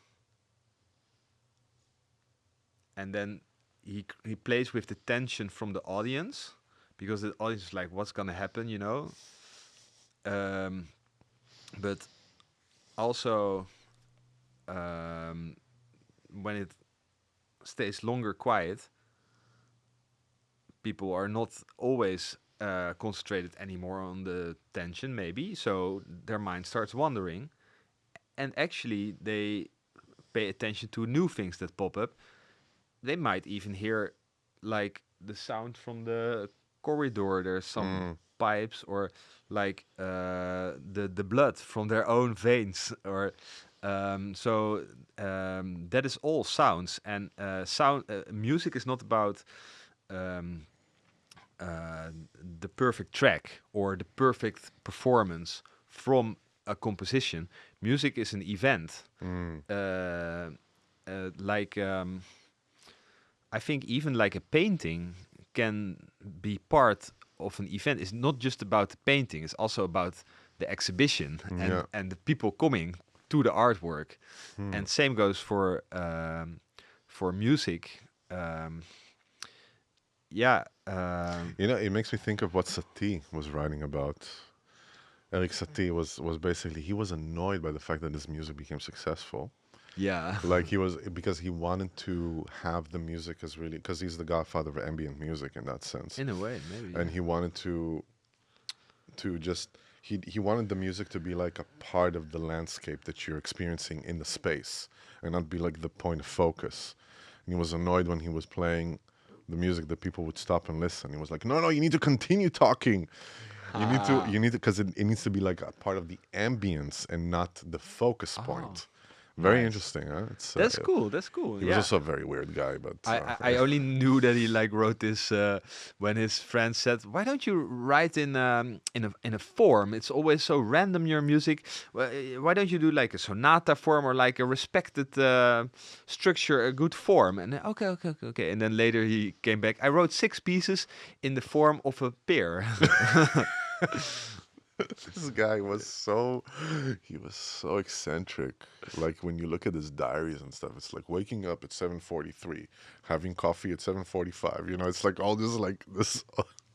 And then he plays with the tension from the audience, because the audience is like, what's gonna happen, you know? But also when it stays longer quiet, people are not always concentrated anymore on the tension, maybe, so their mind starts wandering, and actually they pay attention to new things that pop up. They might even hear like the sound from the corridor. There's some pipes, or like the blood from their own veins, or that is all sounds, and music is not about the perfect track or the perfect performance from a composition. Music is an event. I think even like a painting can be part of an event is not just about the painting; it's also about the exhibition and the people coming to the artwork. And same goes for music. It makes me think of what Satie was writing about. Eric Satie was basically, he was annoyed by the fact that his music became successful. Yeah. Like he was, because he wanted to have the music as really, because he's the godfather of ambient music in that sense. In a way, maybe. And he wanted to just, he wanted the music to be like a part of the landscape that you're experiencing in the space and not be like the point of focus. And he was annoyed when he was playing the music that people would stop and listen. He was like, no, you need to continue talking. You need to, because it needs to be like a part of the ambience and not the focus point. Very Nice. interesting, huh? That's cool. That's cool. He was also a very weird guy, but I only knew that he like wrote this when his friend said, "Why don't you write in a form? It's always so random, your music. Why don't you do like a sonata form or like a respected structure, a good form?" And okay. And then later he came back. I wrote 6 pieces in the form of a pear. this guy was so eccentric. Like when you look at his diaries and stuff, it's like waking up at 7:43, having coffee at 7:45. It's like all this like this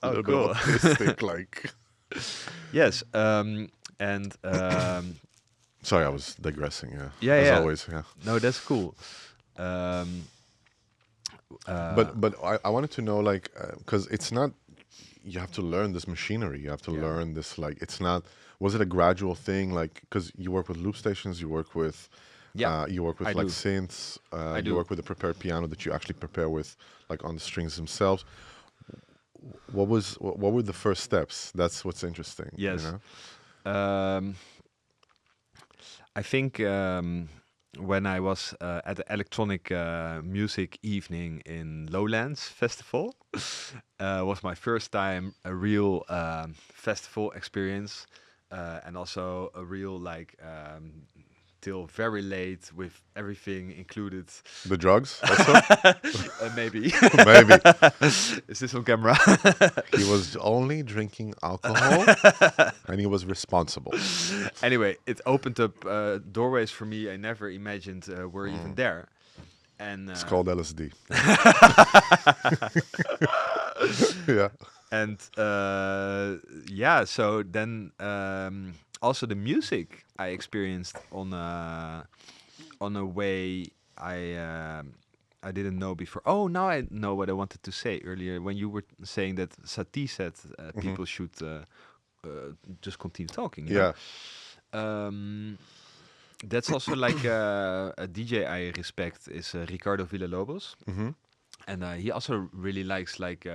little bit of autistic like. Yes, Sorry, I was digressing. Yeah. Yeah, As yeah. always. Yeah. No, that's cool. But I wanted to know, like, because it's not. You have to learn this machinery. You have to learn this. Like, it's not. Was it a gradual thing? Like, because you work with loop stations, you work with. You work with I like do. synths. I You do. work with a prepared piano that you actually prepare with, like on the strings themselves. What were the first steps? That's what's interesting. Yes. You know? I think when I was at the electronic music evening in Lowlands Festival, was my first time a real festival experience, and also a real like till very late with everything included. The drugs also. Maybe. Maybe Is this on camera? he was only drinking alcohol, and he was responsible. Anyway, it opened up doorways for me I never imagined were even there. And It's called LSD. Yeah. and so then also the music I experienced on a way I didn't know before. Oh, now I know what I wanted to say earlier when you were saying that Satie said people should just continue talking. you know? Yeah. That's also like a DJ I respect is Ricardo Villalobos, and he also really likes like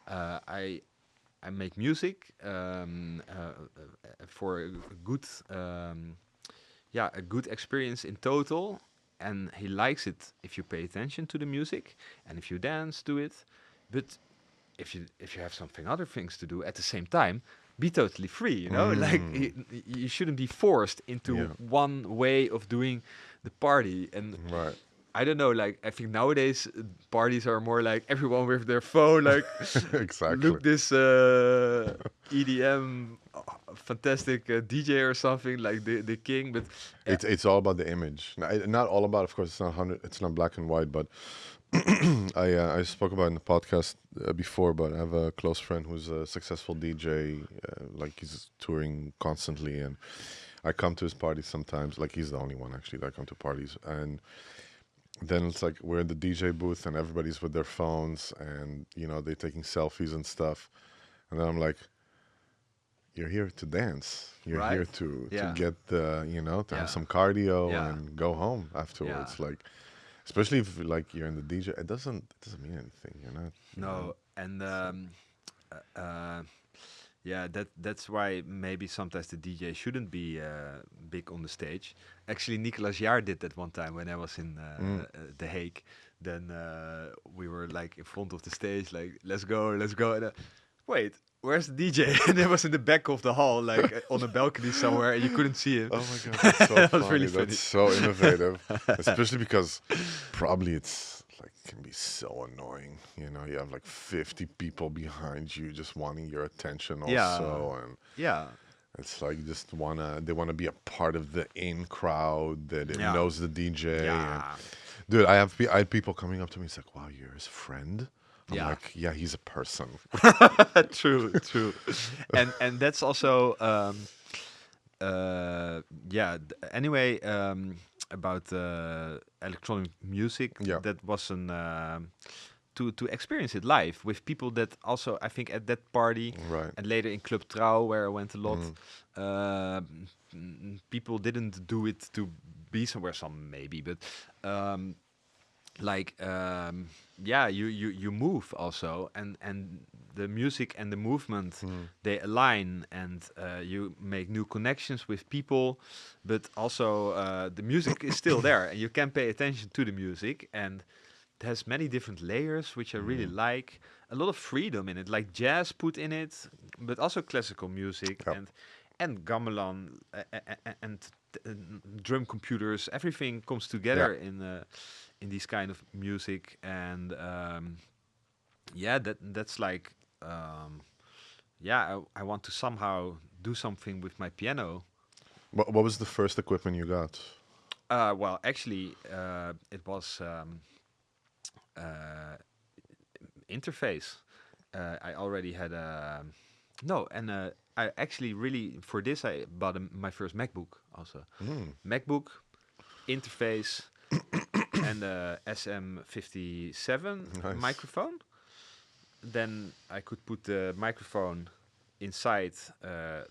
I make music for a good a good experience in total, and he likes it if you pay attention to the music and if you dance to it, but if you have other things to do at the same time, be totally free, like you shouldn't be forced into one way of doing the party. And Right. I don't know, like I think nowadays parties are more like everyone with their phone, like Exactly. look this EDM fantastic DJ or something like the king, but It's all about the image. Not all about, of course. It's not black and white. But I spoke about it in the podcast before. But I have a close friend who's a successful DJ. Like he's touring constantly, and I come to his parties sometimes. Like he's the only one actually that I come to parties, and then it's like we're in the DJ booth and everybody's with their phones, and they're taking selfies and stuff, and then I'm like, you're here to dance. You're here Right. to Yeah. get the to Yeah. have some cardio Yeah. and go home afterwards. Like, especially if like you're in the DJ, it doesn't mean anything. No, and that's why maybe sometimes the DJ shouldn't be big on the stage. Actually, Nicolas Jaar did that one time when I was in The Hague. Then we were like in front of the stage, like let's go. And, wait, where's the DJ? And it was in the back of the hall, like on a balcony somewhere, and you couldn't see him. Oh my god, that's so That funny. was really funny. That's so innovative, especially because probably it's like can be so annoying. You know, you have like 50 people behind you just wanting your attention Yeah, also, and yeah, it's like they wanna be a part of the in crowd that it yeah, knows the DJ. And yeah, dude, I had people coming up to me. It's like, wow, you're his friend. I'm yeah. like, yeah, he's a person. True, true. And that's also yeah. Anyway, about electronic music, Yeah, that was an to experience it live with people that also, I think, at that party right. and later in Club Trouw, where I went a lot, Mm, people didn't do it to be somewhere. Some maybe, but um, like yeah, you move also, and the music and the movement, mm, they align, and you make new connections with people, but also the music is still there and you can pay attention to the music, and it has many different layers which I really mm. like. A lot of freedom in it, like jazz put in it, but also classical music, Yep. and gamelan, and drum computers. Everything comes Yeah. together in these kind of music, and yeah, that's like yeah, I want to somehow do something with my piano. What was the first equipment you got? Well, actually, it was interface. I already had a no, and I actually really, for this I bought my first MacBook also. Mm, MacBook interface and a SM57 nice. microphone. Then I could put the microphone inside the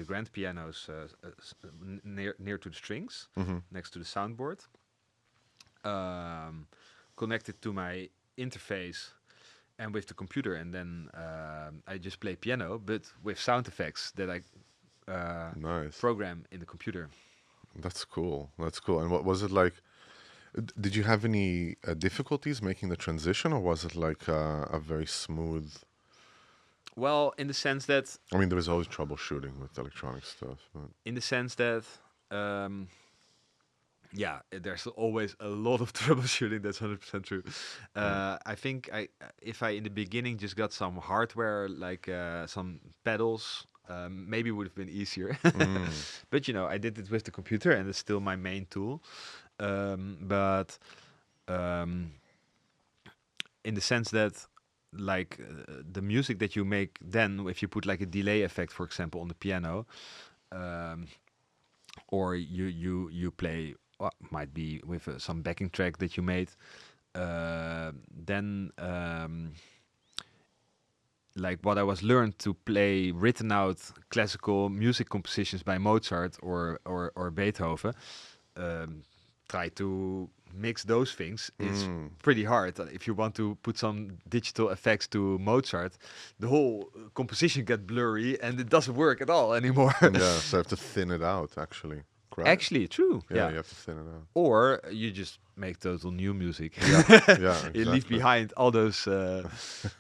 grand pianos, near to the strings, Hmm. next to the soundboard. Connected to my interface and with the computer, and then I just play piano, but with sound effects that I Nice. program in the computer. That's cool. That's cool. And what was it like? Did you have any difficulties making the transition, or was it like a very smooth? Well, in the sense that, I mean, there is always troubleshooting with electronic stuff, but in the sense that, um, yeah, there's always a lot of troubleshooting. That's 100% true. right. I think if I in the beginning just got some hardware, like some pedals, maybe would have been easier. Mm, But I did it with the computer, and it's still my main tool. But um, in the sense that, like, the music that you make, then if you put like a delay effect, for example, on the piano, um, or you play what might be with some backing track that you made, then like what I was learned to play written out classical music compositions by Mozart or Beethoven, try to mix those things is mm. pretty hard. If you want to put some digital effects to Mozart, the whole composition get blurry and it doesn't work at all anymore. Yeah, so I have to thin it out, actually. Correct? Actually, true. Yeah, Yeah. you have to thin it out. Or you just make total new music. Yeah, yeah, You leave exactly. behind all those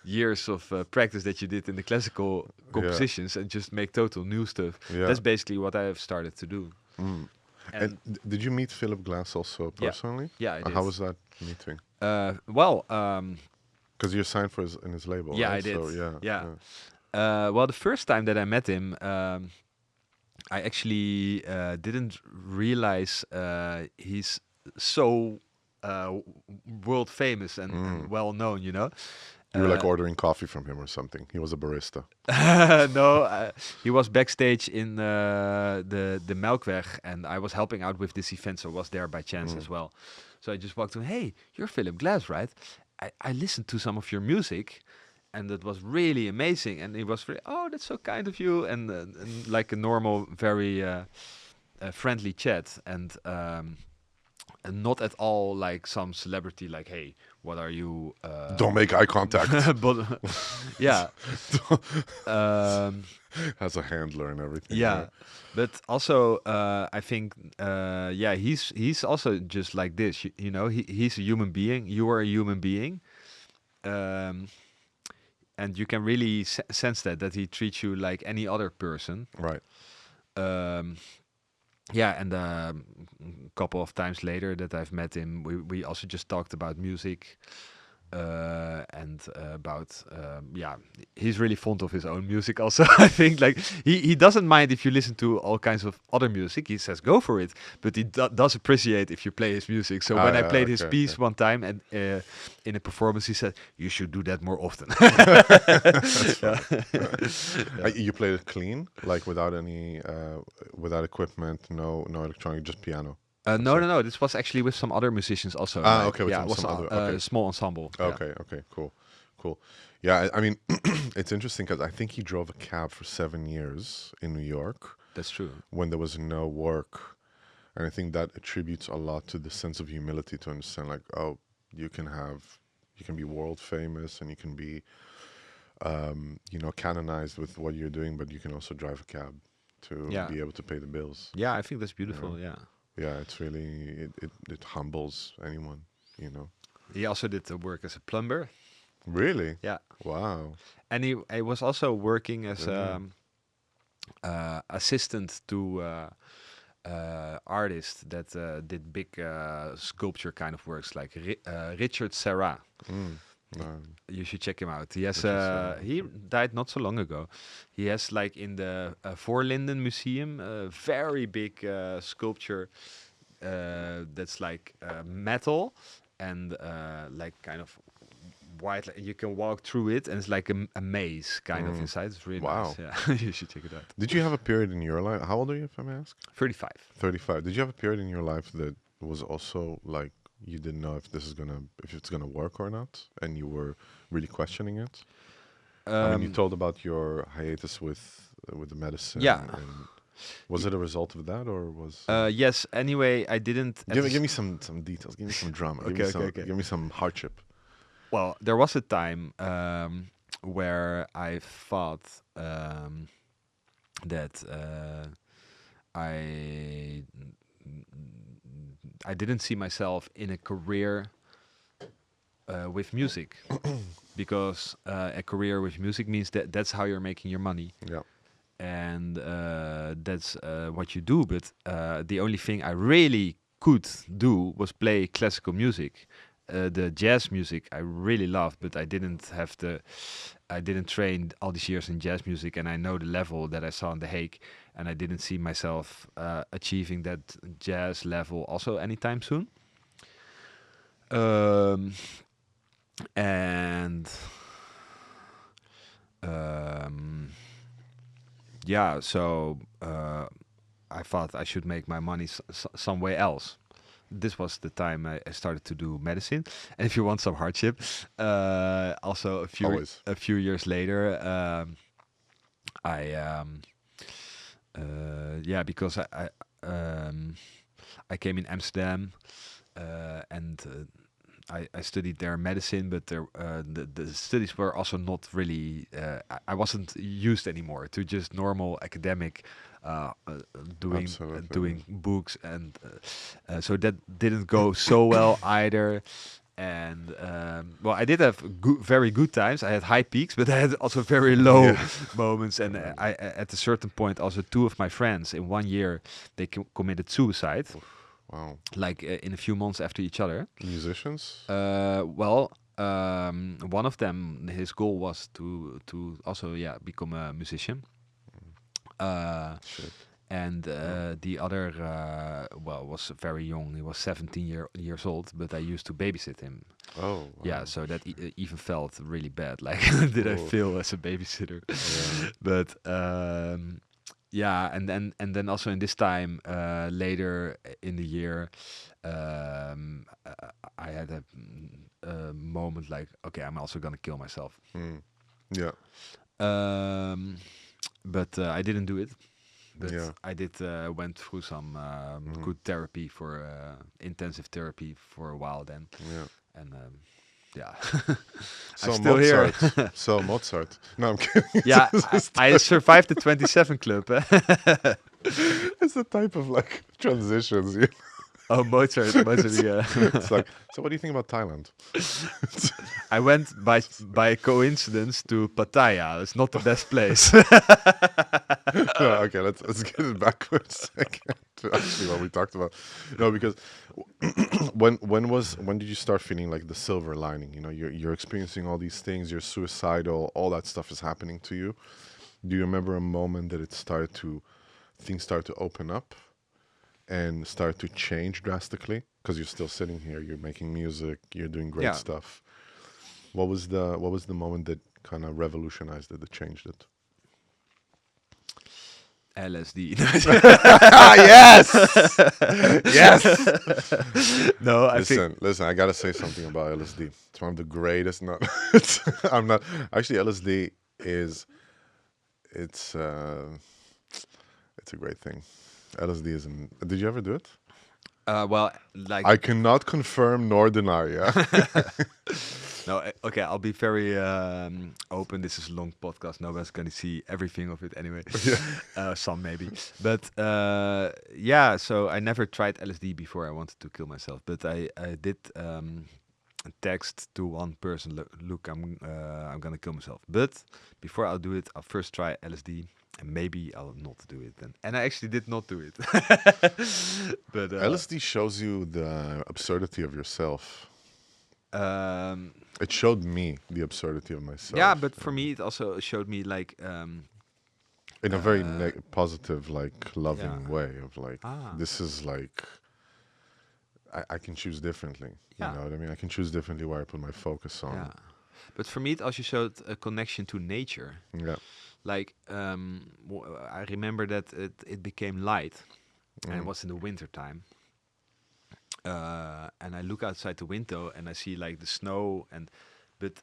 years of practice that you did in the classical Yeah, compositions and just make total new stuff. yeah. That's basically what I have started to do. Mm. And And did you meet Philip Glass also yeah, personally? yeah, I did. How was that meeting? Well, Because you're signed for in his label, yeah, right? I did. So yeah, Yeah. yeah. Well, the first time that I met him, I actually didn't realize he's so world famous and Mm. well known. You were like Uh, ordering coffee from him or something. He was a barista. no, he was backstage in the Melkweg, and I was helping out with this event, so I was there by chance as Mm. well. So I just walked to him. Hey, you're Philip Glass, right? I listened to some of your music, and it was really amazing. And he was very, oh, that's so kind of you, and like a normal, very friendly chat, and not at all like some celebrity. Like, hey, what are you? Don't make eye contact. But yeah. Um, Has a handler and everything. yeah, Right? but also I think yeah, he's also just like this. He's a human being. You are a human being, um, and you can really sense that he treats you like any other person. Right. Um, yeah, and a couple of times later that I've met him, we also just talked about music, and about yeah, he's really fond of his own music also. I think like he doesn't mind if you listen to all kinds of other music. He says go for it, but he does appreciate if you play his music. So Ah, when I yeah, played his okay, piece okay. one time and in a performance, he said you should do that more often. That's Yeah. funny. You played it clean, like without any, without equipment, no electronic, just piano. That's No, it. no, no. This was actually with some other musicians also. Ah, Like, okay, with yeah, it was some other. Okay, a small ensemble. Yeah, okay, okay, cool, cool. Yeah, I mean, it's interesting because I think he drove a cab for 7 years in New York that's true. when there was no work, and I think that attributes a lot to the sense of humility to understand, like, oh, you can have, you can be world famous and you can be, canonized with what you're doing, but you can also drive a cab to Yeah, be able to pay the bills. yeah. I think that's You know, beautiful. Yeah. yeah, it's really it humbles anyone. You know, He also did the work as a plumber. really, Yeah, wow, and he was also working as didn't know. assistant to artists that did big sculpture kind of works, like Richard Serra. Mm, no, You should check him out. He has Richard Serra. he died not so long ago. He has like in the Voorlinden Museum a very big sculpture that's like metal and like kind of white. You can walk through it, and it's like a maze kind of Mm, inside. It's really wow. nice. Yeah, you should check it out. Did you have a period in your life? How old are you, if I may ask? 35. 35. Did you have a period in your life that was also like you didn't know if this is gonna if it's gonna work or not, and you were really questioning it? I mean, you Um, told about your hiatus with the medicine, yeah. and was it a result of that, or was Yes. Anyway, I didn't. give me some details, give me some drama, Okay. Okay. Okay. give me some hardship. Well, there was a time where I thought that I I didn't see myself in a career with music because a career with music means that that's how you're making your money Yeah. and that's what you do. But the only thing I really could do was play classical music. The jazz music I really loved, but I didn't train all these years in jazz music, and I know the level that I saw in The Hague, and I didn't see myself achieving that jazz level also anytime soon. Um, and um, yeah, so I thought I should make my money some way else. This was the time I started to do medicine. And if you want some hardship, also Always. a few years later, I yeah, because I came in Amsterdam and I studied there medicine, but the studies were also not really. I wasn't used anymore to just normal academic Absolutely. doing books, and so that didn't go so well either. And well, I did have very good times. I had high peaks, but I had also very low Yeah. moments. And I at a certain point, also two of my friends in 1 year they committed suicide, Wow. like in a few months after each other. Musicians. Well, one of them, his goal was to also become a musician. Uh, Shit. and the other, well, was very young. He was 17 years old, but I used to babysit him. Oh. Yeah, Wow. so that even felt really bad. Like, did I Oh. fail as a babysitter? Yeah. But yeah, and then also in this time later in the year, I had a moment like, okay, I'm also gonna kill myself. Mm. Yeah. Um, but I didn't do it. But Yeah. I did went through some Mhm. good therapy for intensive therapy for a while then, Yeah. and yeah, I'm So still here. Mozart. So Mozart. No, I'm kidding. Yeah, It's just- I survived the 27 club. it's a type of like transitions. Oh, Mozart. Yeah. It's like, so what do you think about Thailand? I went by coincidence to Pattaya. It's not the best place. No, okay, let's get it back for a second to actually what we talked about. No, because when did you start feeling like the silver lining? You know, you're experiencing all these things, you're suicidal, all that stuff is happening to you. Do you remember a moment that things started to open up and start to change drastically? Because you're still sitting here, you're making music, you're doing great Yeah. stuff. What was the moment that kind of revolutionized it, that changed it? LSD. Yes, yes. No, I think. Listen. I gotta say something about LSD. It's one of the greatest. Not, I'm not actually. LSD is it's it's a great thing. LSD is an. Did you ever do it? Well, like I cannot confirm nor deny. Yeah. no. Okay, I'll be very open. This is a long podcast. Nobody's gonna see everything of it anyway. Some maybe, but yeah. So I never tried LSD before I wanted to kill myself, but I did text to one person. Look, I'm gonna kill myself. But before I'll do it, I'll first try LSD. And maybe I'll not do it then. And I actually did not do it. But LSD shows you the absurdity of yourself. um, It showed me the absurdity of myself. yeah, but for me, it also showed me like in a very positive, like loving yeah. way of like, Ah. this is like, I can choose differently. Yeah. You know what I mean? I can choose differently where I put my focus on. Yeah. But for me, it also showed a connection to nature. Yeah. Like I remember that it became light, and it Mm. was in the winter time. And I look outside the window and I see like the snow, but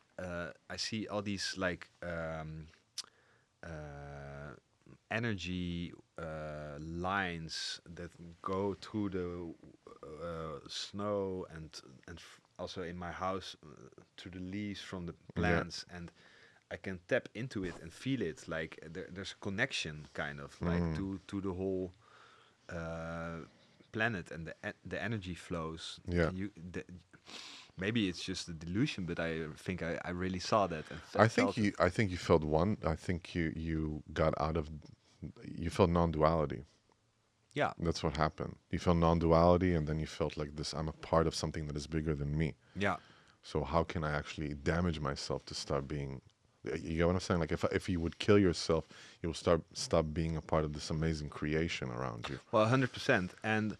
I see all these like energy lines that go through the snow and also in my house to the leaves from the plants, and I can tap into it and feel it. Like there's a connection, kind of like to the whole planet, and the energy flows. Yeah. And maybe it's just a delusion, but I think I really saw that. And I think you felt one. I think you got out of. You felt non-duality. Yeah. That's what happened. You felt non-duality, and then you felt like this. I'm a part of something that is bigger than me. Yeah. So how can I actually damage myself to start being? You get what I'm saying? Like if you would kill yourself, you will stop being a part of this amazing creation around you. Well, 100%. And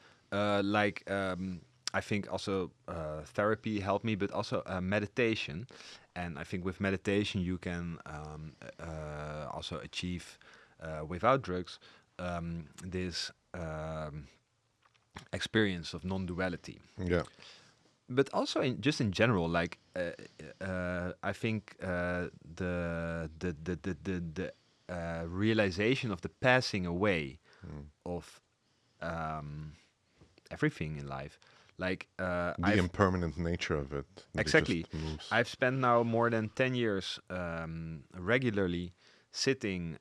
I think also therapy helped me, but also meditation. And I think with meditation you can also achieve without drugs this experience of non-duality. Yeah. But also just in general, like I think the realization of the passing away of everything in life, like The impermanent nature of it. That it exactly. just moves. I've spent now more than 10 years regularly sitting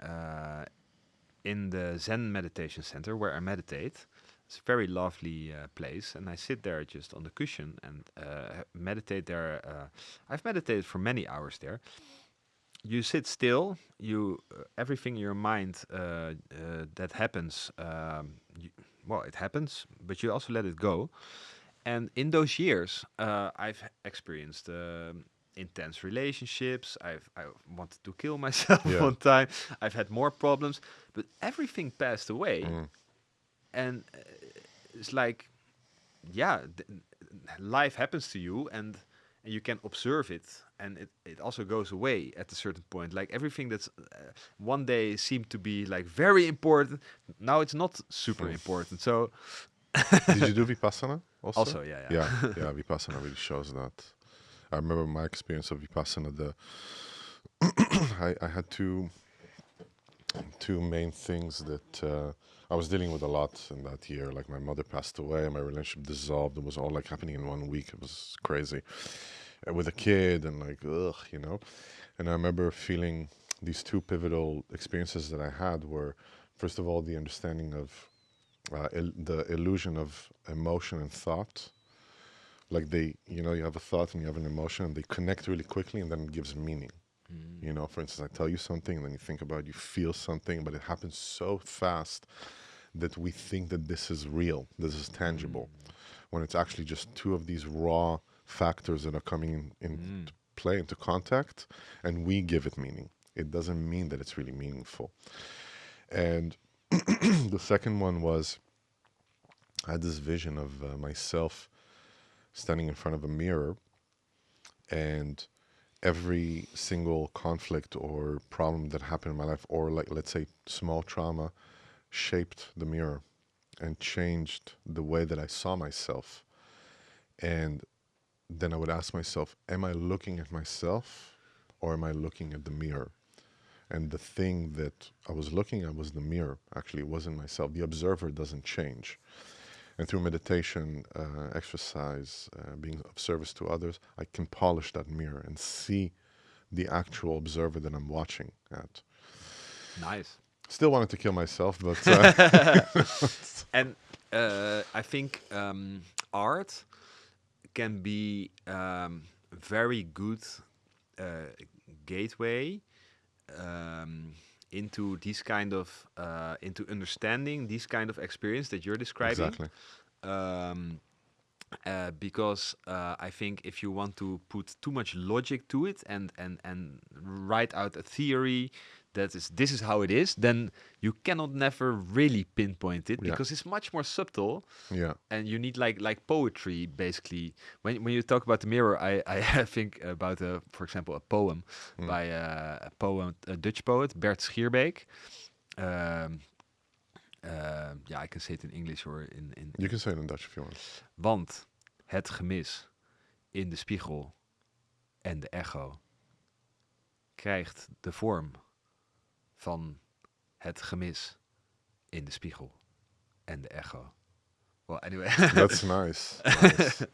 in the Zen meditation center where I meditate. It's a very lovely place, and I sit there just on the cushion and meditate there. I've meditated for many hours there. You sit still. Everything in your mind that happens. It happens, but you also let it go. And in those years, I've experienced intense relationships. I wanted to kill myself Yeah. one time. I've had more problems, but everything passed away. And it's like, yeah, life happens to you, and you can observe it, and it also goes away at a certain point. Like everything that's one day seemed to be like very important, now it's not super important. So Did you do Vipassana also? also, yeah. Yeah, Vipassana really shows that. I remember my experience of Vipassana. I had two main things that I was dealing with a lot in that year. Like my mother passed away, my relationship dissolved. It was all like happening in 1 week. It was crazy. With a kid and like, ugh, you know. And I remember feeling these two pivotal experiences that I had were, first of all, the understanding of the illusion of emotion and thought. Like you have a thought and you have an emotion, and they connect really quickly, and then it gives meaning. For instance, I tell you something, and then you think about it, you feel something, but it happens so fast that we think that this is real, this is tangible, when it's actually just two of these raw factors that are coming into play, into contact, and we give it meaning. It doesn't mean that it's really meaningful. And the second one was, I had this vision of myself standing in front of a mirror, and every single conflict or problem that happened in my life, or like, let's say, small trauma, shaped the mirror and changed the way that I saw myself. And then I would ask myself, am I looking at myself or am I looking at the mirror? And the thing that I was looking at was the mirror. Actually, it wasn't myself. The observer doesn't change. And through meditation, exercise, being of service to others, I can polish that mirror and see the actual observer that I'm watching at. Nice. Still wanted to kill myself, but... And I think art can be very good gateway into these kind of into understanding these kind of experience that you're describing. Exactly. Because I think if you want to put too much logic to it and write out a theory that this is how it is, then you cannot never really pinpoint it, because it's much more subtle. Yeah. And you need like poetry, basically. When you talk about the mirror, I think about for example, a poem by a Dutch poet, Bert Schierbeek. I can say it in English or in You can say it in Dutch if you want. Want het gemis in de spiegel en de echo krijgt de vorm van het gemis in de spiegel en de echo. Well, anyway. That's nice. Nice.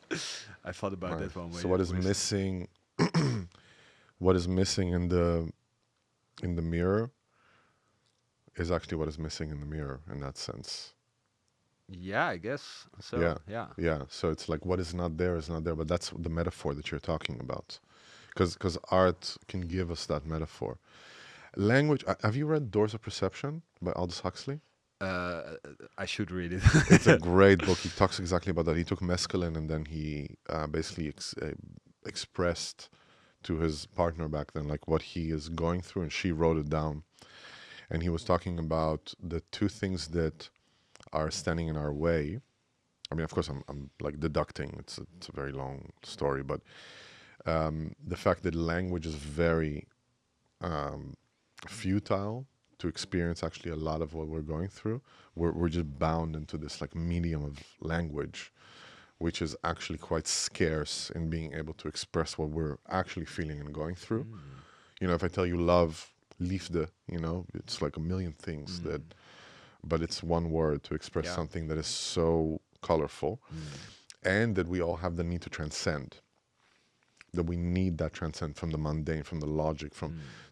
I thought about that one. So what is missing? What is missing in the mirror is actually what is missing in the mirror in that sense. Yeah, I guess so. Yeah. So it's like what is not there is not there, but that's the metaphor that you're talking about, because art can give us that metaphor. Language. Have you read Doors of Perception by Aldous Huxley? I should read it. It's a great book. He talks exactly about that. He took mescaline and then he basically expressed to his partner back then like what he is going through, and she wrote it down. And he was talking about the two things that are standing in our way. I mean, of course, I'm like deducting. It's a very long story, but the fact that language is very futile to experience actually a lot of what we're going through. We're just bound into this like medium of language, which is actually quite scarce in being able to express what we're actually feeling and going through. If I tell you love, liefde, it's like a million things but it's one word to express something that is so colorful, and that we all have the need to transcend. That we need that transcend from the mundane, from the logic,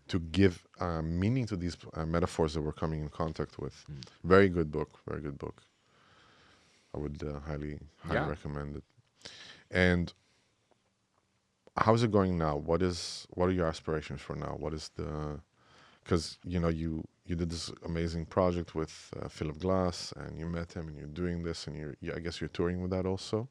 to give meaning to these metaphors that we're coming in contact with. Very good book. Very good book. I would highly recommend it. And how's it going now? What are your aspirations for now? What is the... Because you did this amazing project with Philip Glass, and you met him, and you're doing this, and I guess you're touring with that also.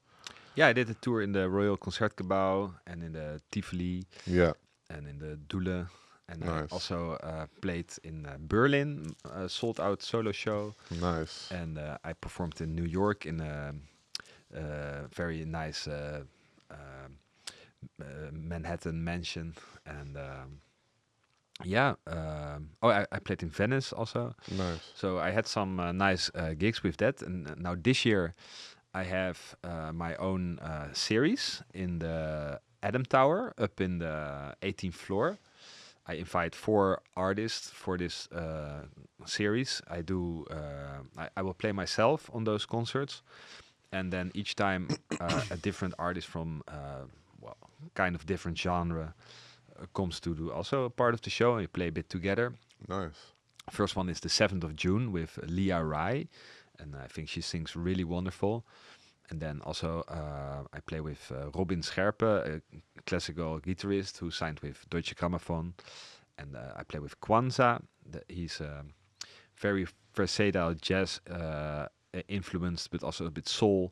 Yeah, I did a tour in the Royal Concertgebouw and in the Tivoli. Yeah. And in the Düsseldorf. And Nice. I also played in Berlin, a sold-out solo show. Nice. And I performed in New York in a very nice Manhattan mansion. And I played in Venice also. Nice. So I had some nice gigs with that. And now this year I have my own series in the Adam Tower up in the 18th floor. I invite 4 artists for this series. I will play myself on those concerts, and then each time a different artist from kind of different genre comes to do also a part of the show, and we play a bit together. Nice. First one is the 7th of June with Leah Rai, and I think she sings really wonderful. And then also I play with Robin Scherpe, a classical guitarist who signed with Deutsche Grammophon, and I play with Kwanzaa. He's very versatile jazz influenced, but also a bit soul.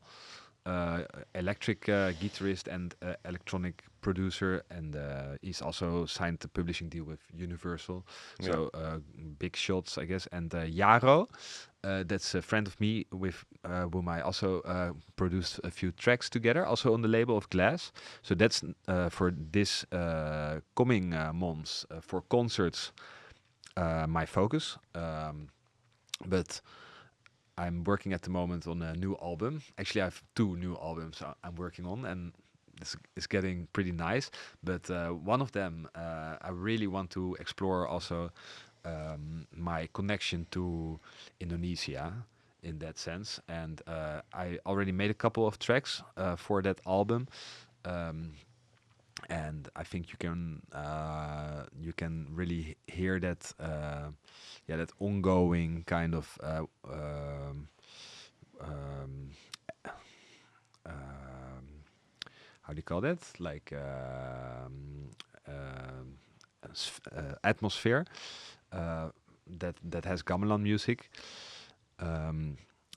Electric guitarist and electronic producer, and he's also signed a publishing deal with Universal. So big shots, I guess. And Jaro, that's a friend of me with whom I also produced a few tracks together, also on the label of Glass. So that's for this coming months for concerts, my focus. But I'm working at the moment on a new album. Actually, I have 2 new albums I'm working on, and this is getting pretty nice. But one of them, I really want to explore also my connection to Indonesia in that sense. And I already made a couple of tracks for that album. And I think you can really hear that that ongoing kind of um, how do you call that, like atmosphere that has gamelan music.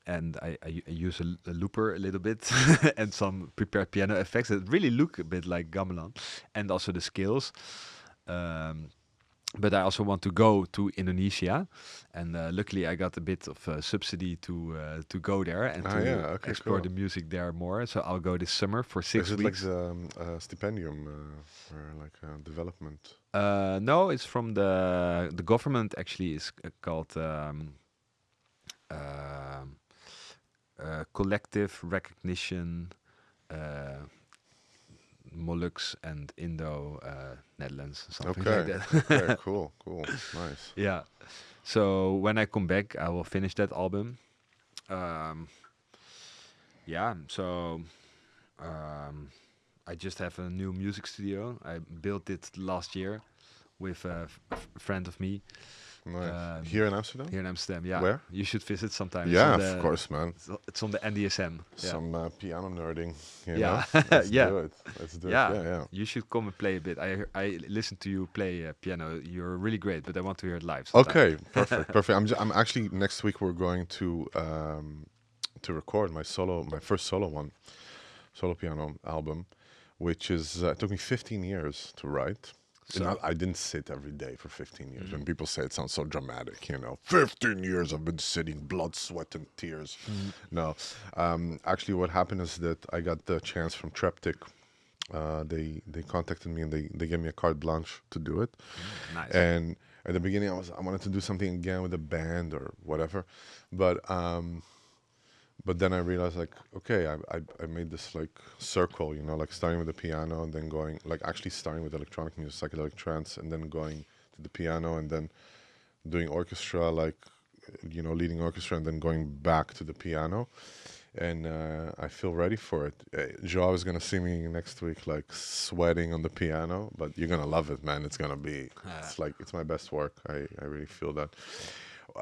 And I use a looper a little bit and some prepared piano effects that really look a bit like gamelan, and also the scales. But I also want to go to Indonesia, and luckily I got a bit of subsidy to go there and to explore the music there more. So I'll go this summer for 6 weeks. Is it like a stipendium or like a development? No, it's from the government. Actually, is called collective recognition. Molux and Indo Netherlands, something like that. Okay, cool, nice. Yeah. So when I come back, I will finish that album. So I just have a new music studio. I built it last year with a friend of me. Nice. Here in Amsterdam? Here in Amsterdam, yeah. Where? You should visit sometime. Yeah, of course, man. It's on the NDSM. Some piano nerding, you know? Let's do it. Let's do it. Yeah. You should come and play a bit. I listen to you play piano. You're really great, but I want to hear it live sometime. Okay, perfect. I'm actually, next week we're going to record my first solo piano album, which is it took me 15 years to write. So I didn't sit every day for 15 years. When people say it sounds so dramatic, 15 years I've been sitting, blood, sweat, and tears. No, actually, what happened is that I got the chance from Diptyque. They contacted me and they gave me a carte blanche to do it. Nice. And at the beginning, I wanted to do something again with a band or whatever, but then I realized, like, okay, I made this like circle, like starting with the piano and then going, like actually starting with electronic music, psychedelic trance, and then going to the piano and then doing orchestra, like, leading orchestra, and then going back to the piano. And I feel ready for it. Joao is going to see me next week, like sweating on the piano, but you're going to love it, man. It's going to be, it's my best work. I really feel that.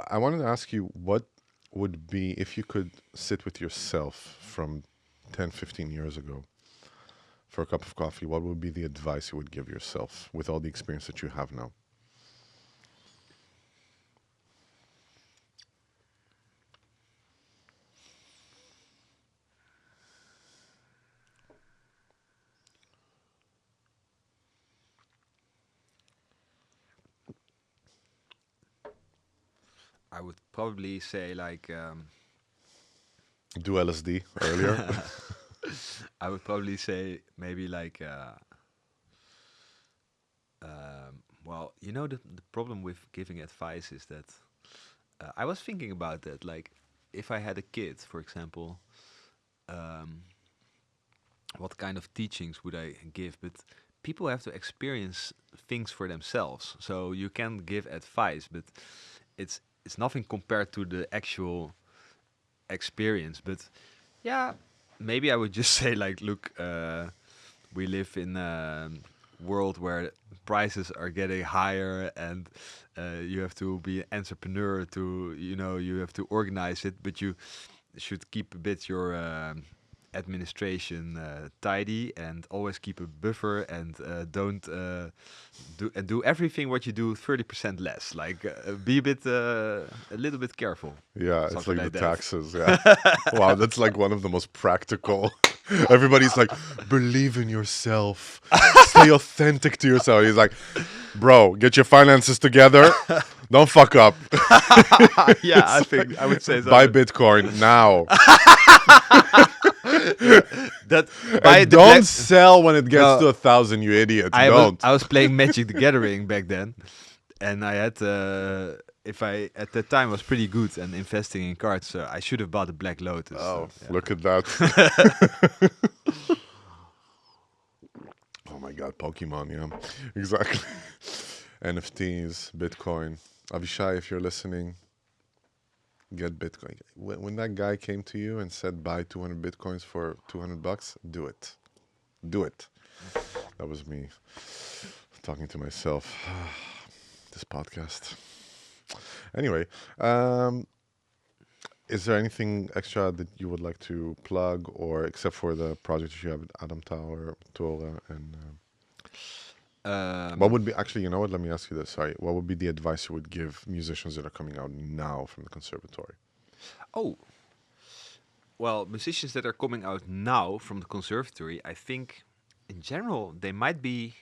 I wanted to ask you, what would be, if you could sit with yourself from 10, 15 years ago for a cup of coffee, what would be the advice you would give yourself with all the experience that you have now? I would probably say like do LSD earlier. I would probably say maybe like well, the problem with giving advice is that I was thinking about that, like if I had a kid, for example, what kind of teachings would I give? But people have to experience things for themselves, so you can give advice, but it's nothing compared to the actual experience. But yeah, maybe I would just say like, look, we live in world where prices are getting higher, and you have to be an entrepreneur to, you have to organize it, but you should keep a bit your administration tidy, and always keep a buffer, and don't do everything what you do 30% less. Like be a little bit careful. Yeah, it's Something like the like that. taxes. Yeah. Wow, that's like one of the most practical. Everybody's like, believe in yourself, stay authentic to yourself. He's like, bro, get your finances together. Don't fuck up. Yeah, I It's think like, I would say so. buy Bitcoin now. That by And the don't black- sell when it gets No. to 1,000, you idiot. I Don't. was playing Magic the Gathering back then, and I had if I at that time was pretty good and investing in cards, so I should have bought a Black Lotus. Oh, so, yeah. look at that. Oh my God, Pokemon, yeah. Exactly. NFTs, Bitcoin. Avishai, if you're listening, get Bitcoin. When that guy came to you and said buy 200 Bitcoins for $200, do it. Do it. That was me talking to myself. This podcast. Anyway, is there anything extra that you would like to plug, or except for the projects you have at Adam Tower, Tora, and what would be actually? You know what? Let me ask you this. Sorry, what would be the advice you would give musicians that are coming out now from the conservatory? Oh, well, musicians that are coming out now from the conservatory, I think, in general, maybe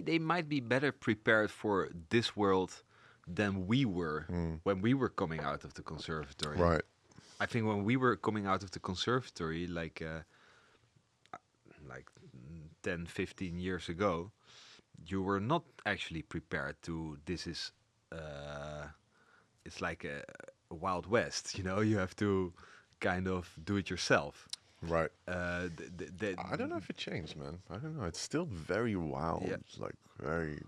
they might be better prepared for this world than we were when we were coming out of the conservatory. Right. I think when we were coming out of the conservatory, like 10, 15 years ago, you were not actually prepared to. This is, it's like a Wild West. You have to kind of do it yourself. Right. The I don't know if it changed, man. I don't know. It's still very wild. Yeah. It's like very.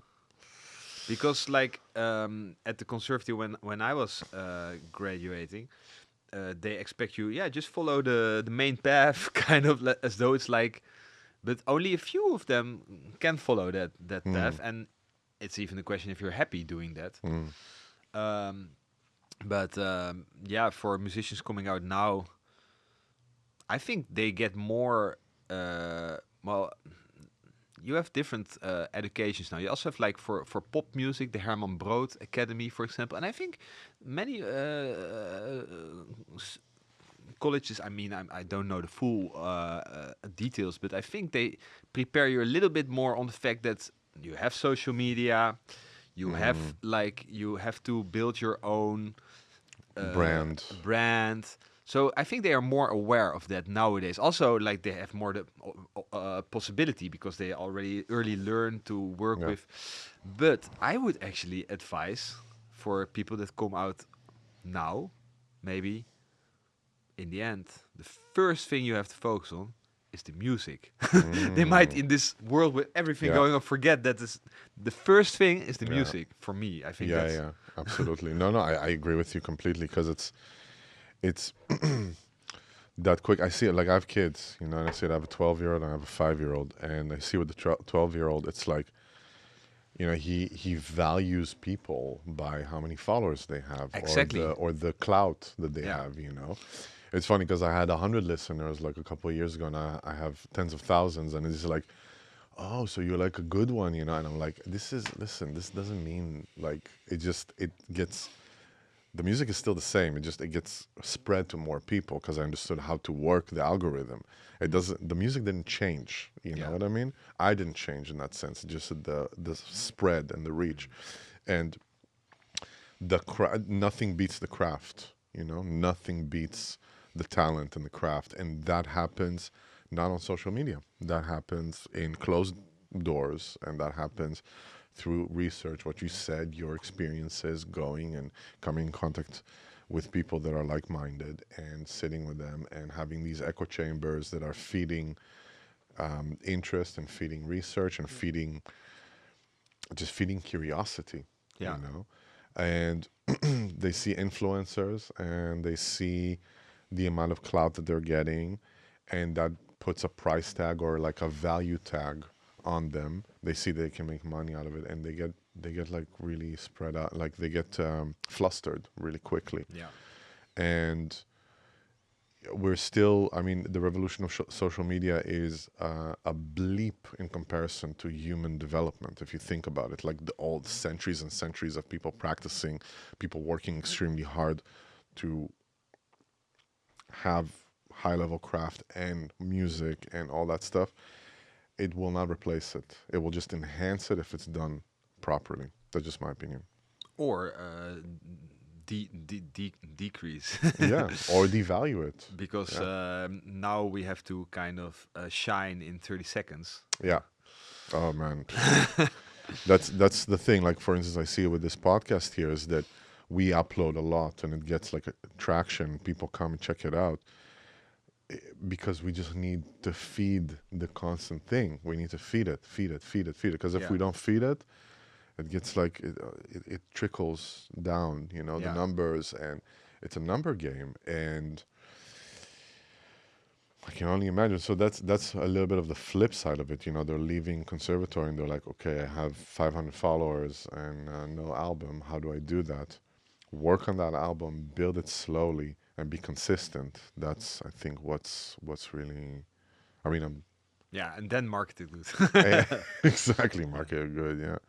Because like at the conservatory when I was graduating, they expect you, just follow the main path, kind of as though it's like, but only a few of them can follow that path, and it's even a question if you're happy doing that. But for musicians coming out now, I think they get more. You have different educations now. You also have like for pop music, the Herman Brood Academy, for example. And I think many colleges, I mean, I don't know the full details, but I think they prepare you a little bit more on the fact that you have social media, you have to build your own brand. So I think they are more aware of that nowadays. Also, like they have more the possibility because they already early learn to work with. But I would actually advise for people that come out now, maybe in the end, the first thing you have to focus on is the music. They might, in this world with everything going on, forget that the first thing is the music. For me, I think. Yeah, absolutely. No, I agree with you completely, because it's that quick. I see it, like I have kids, and I see it. I have a 12-year-old and I have a 5-year-old, and I see with the 12-year-old, it's like, he values people by how many followers they have, Exactly. or the clout that they have. It's funny because I had 100 listeners like a couple of years ago, and I have tens of thousands, and it's like, oh, so you're like a good one, and I'm like, this doesn't mean like it gets. The music is still the same. It gets spread to more people because I understood how to work the algorithm. The music didn't change. You know what I mean? I didn't change in that sense. Just the spread and the reach, and nothing beats the craft. Nothing beats the talent and the craft, and that happens not on social media. That happens in closed doors, and that happens through research, what you said, your experiences, going and coming in contact with people that are like-minded and sitting with them and having these echo chambers that are feeding interest and feeding research and feeding curiosity, and they see influencers and they see the amount of clout that they're getting, and that puts a price tag or like a value tag on them. They see they can make money out of it, and they get like really spread out, like they get flustered really quickly. Yeah. And we're still, I mean, the revolution of social media is a bleep in comparison to human development, if you think about it. Like the old centuries and centuries of people practicing, people working extremely hard to have high level craft and music and all that stuff. It will not replace it. It will just enhance it if it's done properly. That's just my opinion. Or decrease. Yeah, or devalue it. Because now we have to kind of shine in 30 seconds. Yeah. Oh man. That's the thing. Like, for instance, I see it with this podcast here is that we upload a lot and it gets like a traction. People come and check it out because we just need to feed the constant thing. We need to feed it. Because if we don't feed it, it gets like it trickles down, you know, the numbers, and it's a number game. And I can only imagine. So that's a little bit of the flip side of it. You know, they're leaving conservatory and they're like, okay, I have 500 followers and no album. How do I do that? Work on that album, build it slowly, and be consistent. That's, I think, what's really. I mean, and then market it good. Exactly, market it good. Yeah,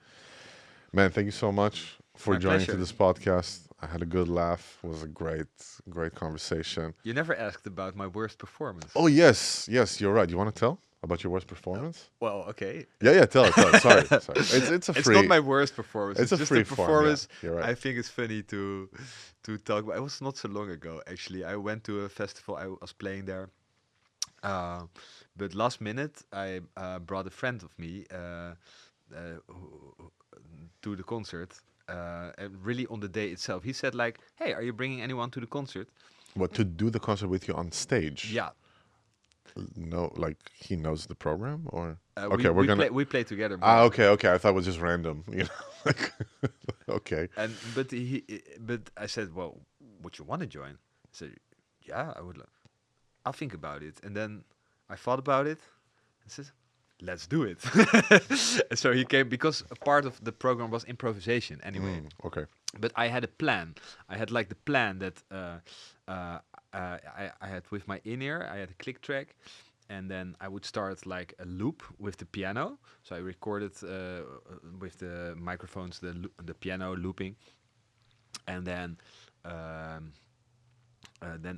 man. Thank you so much for joining to this podcast. I had a good laugh. It was a great conversation. You never asked about my worst performance. Oh, yes, you're right. You want to tell about your worst performance? Well, okay. Yeah, tell it. Sorry. It's a free. It's not my worst performance. It's a just free a performance. Form, yeah, you're right. I think it's funny to talk about. It was not so long ago, actually. I went to a festival. I was playing there. But last minute, I brought a friend of me to the concert. And really on the day itself, he said like, "Hey, are you bringing anyone to the concert?" What, to do the concert with you on stage? Yeah. No, like he knows the program, or okay, we play together. Okay. I thought it was just random. You know, like, okay. And but I said, well, would you want to join? I said, yeah, I would. I'll think about it. And then I thought about it. And said, let's do it. And so he came because a part of the program was improvisation anyway. Okay. But I had a plan. I had like the plan that I had with my in-ear. I had a click track, and then I would start like a loop with the piano. So I recorded with the microphones the piano looping, and then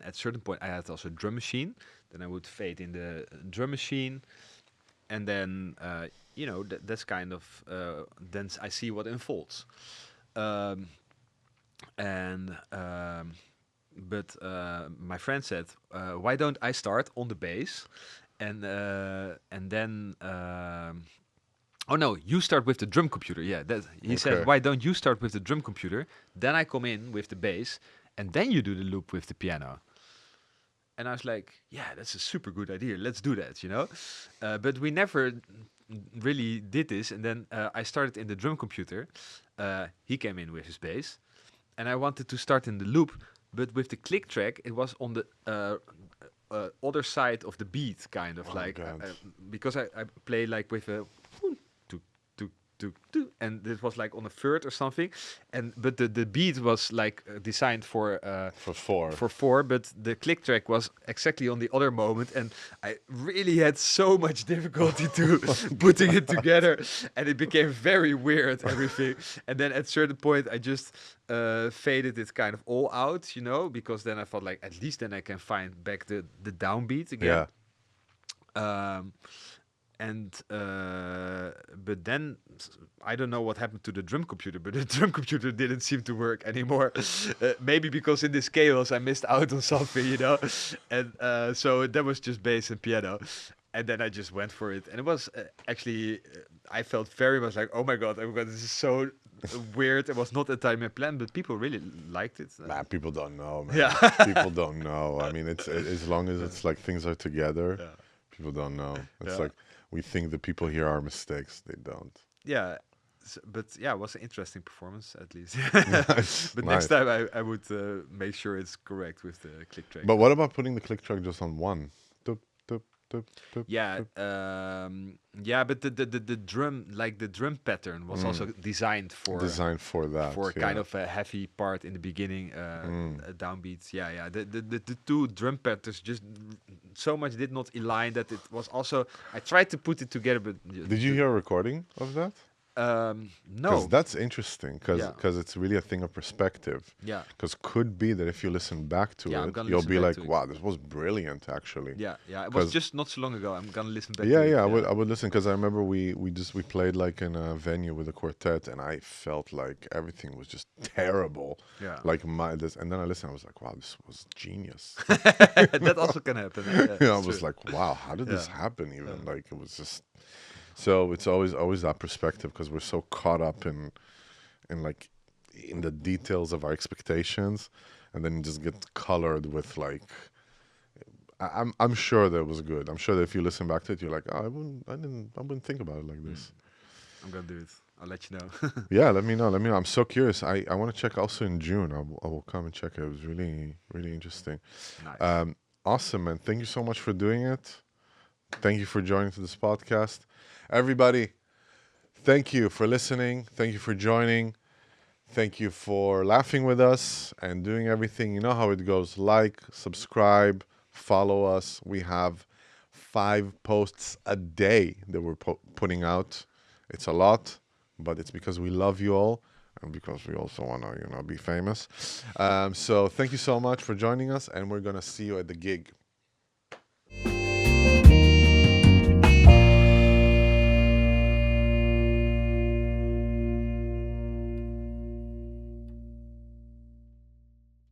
at certain point I had also a drum machine. Then I would fade in the drum machine, and then that's kind of then I see what unfolds. But my friend said, "Why don't I start on the bass, and then oh no, you start with the drum computer." Yeah, he said, "Why don't you start with the drum computer? Then I come in with the bass, and then you do the loop with the piano." And I was like, "Yeah, that's a super good idea. Let's do that." But we never really did this. And then I started in the drum computer. He came in with his bass, and I wanted to start in the loop. But with the click track, it was on the other side of the beat, kind of because I play like with a and it was like on a third or something, but the beat was like designed for four, but the click track was exactly on the other moment, and I really had so much difficulty to putting it together, and it became very weird, everything. And then at certain point I just faded it kind of all out, because then I thought like at least then I can find back the downbeat again. But then I don't know what happened to the drum computer, but the drum computer didn't seem to work anymore. Maybe because in this chaos I missed out on something, And so that was just bass and piano. And then I just went for it. And it was actually, I felt very much like, oh my God, this is so weird. It was not entirely my plan, but people really liked it. Nah, people don't know, man. Yeah. People don't know. I mean, it's as long as it's like things are together, people don't know. It's like, we think the people here are mistakes. They don't. Yeah. But yeah, it was an interesting performance, at least. But Nice. next time I would make sure it's correct with the click track. But what about putting the click track just on one? tup, tup, Yeah, tup. yeah, but the drum, like the drum pattern, was also designed Designed for that. for Yeah. kind of a heavy part in the beginning, Mm. downbeats. Yeah, yeah. The two drum patterns just so much did not align that it was also. I tried to put it together, but Did you hear a recording of that? Because no. that's interesting. Yeah. Because it's really a thing of perspective. Yeah, Because could be that if you listen back to Yeah, I'm it, gonna you'll listen be back like, to it. "Wow, this was brilliant, actually." yeah, yeah. It was 'Cause- just not so long ago. I'm gonna listen back. Yeah, to it. yeah, I would listen because I remember we played like in a venue with a quartet, and I felt like everything was just terrible. Yeah. Like and then I listened, I was like, "Wow, this was genius." That also can happen. Yeah, I it's was true. like, "Wow, how did this Yeah. happen?" Even like it was just. So it's always that perspective because we're so caught up in like in the details of our expectations, and then you just get colored with like. I'm sure that it was good. I'm sure that if you listen back to it, you're like, oh, I wouldn't think about it like this. I'm gonna do it. I'll let you know. Yeah, let me know. Let me know. I'm so curious. I want to check also in June. I will come and check it. It was really, really interesting. Nice. Awesome, man. Thank you so much for doing it. Thank you for joining to this podcast. Everybody, thank you for listening. Thank you for joining. Thank you for laughing with us and doing everything. You know how it goes. Like, subscribe, follow us. We have 5 posts a day that we're putting out. It's a lot, but it's because we love you all and because we also want to, be famous. So thank you so much for joining us, and we're going to see you at the gig.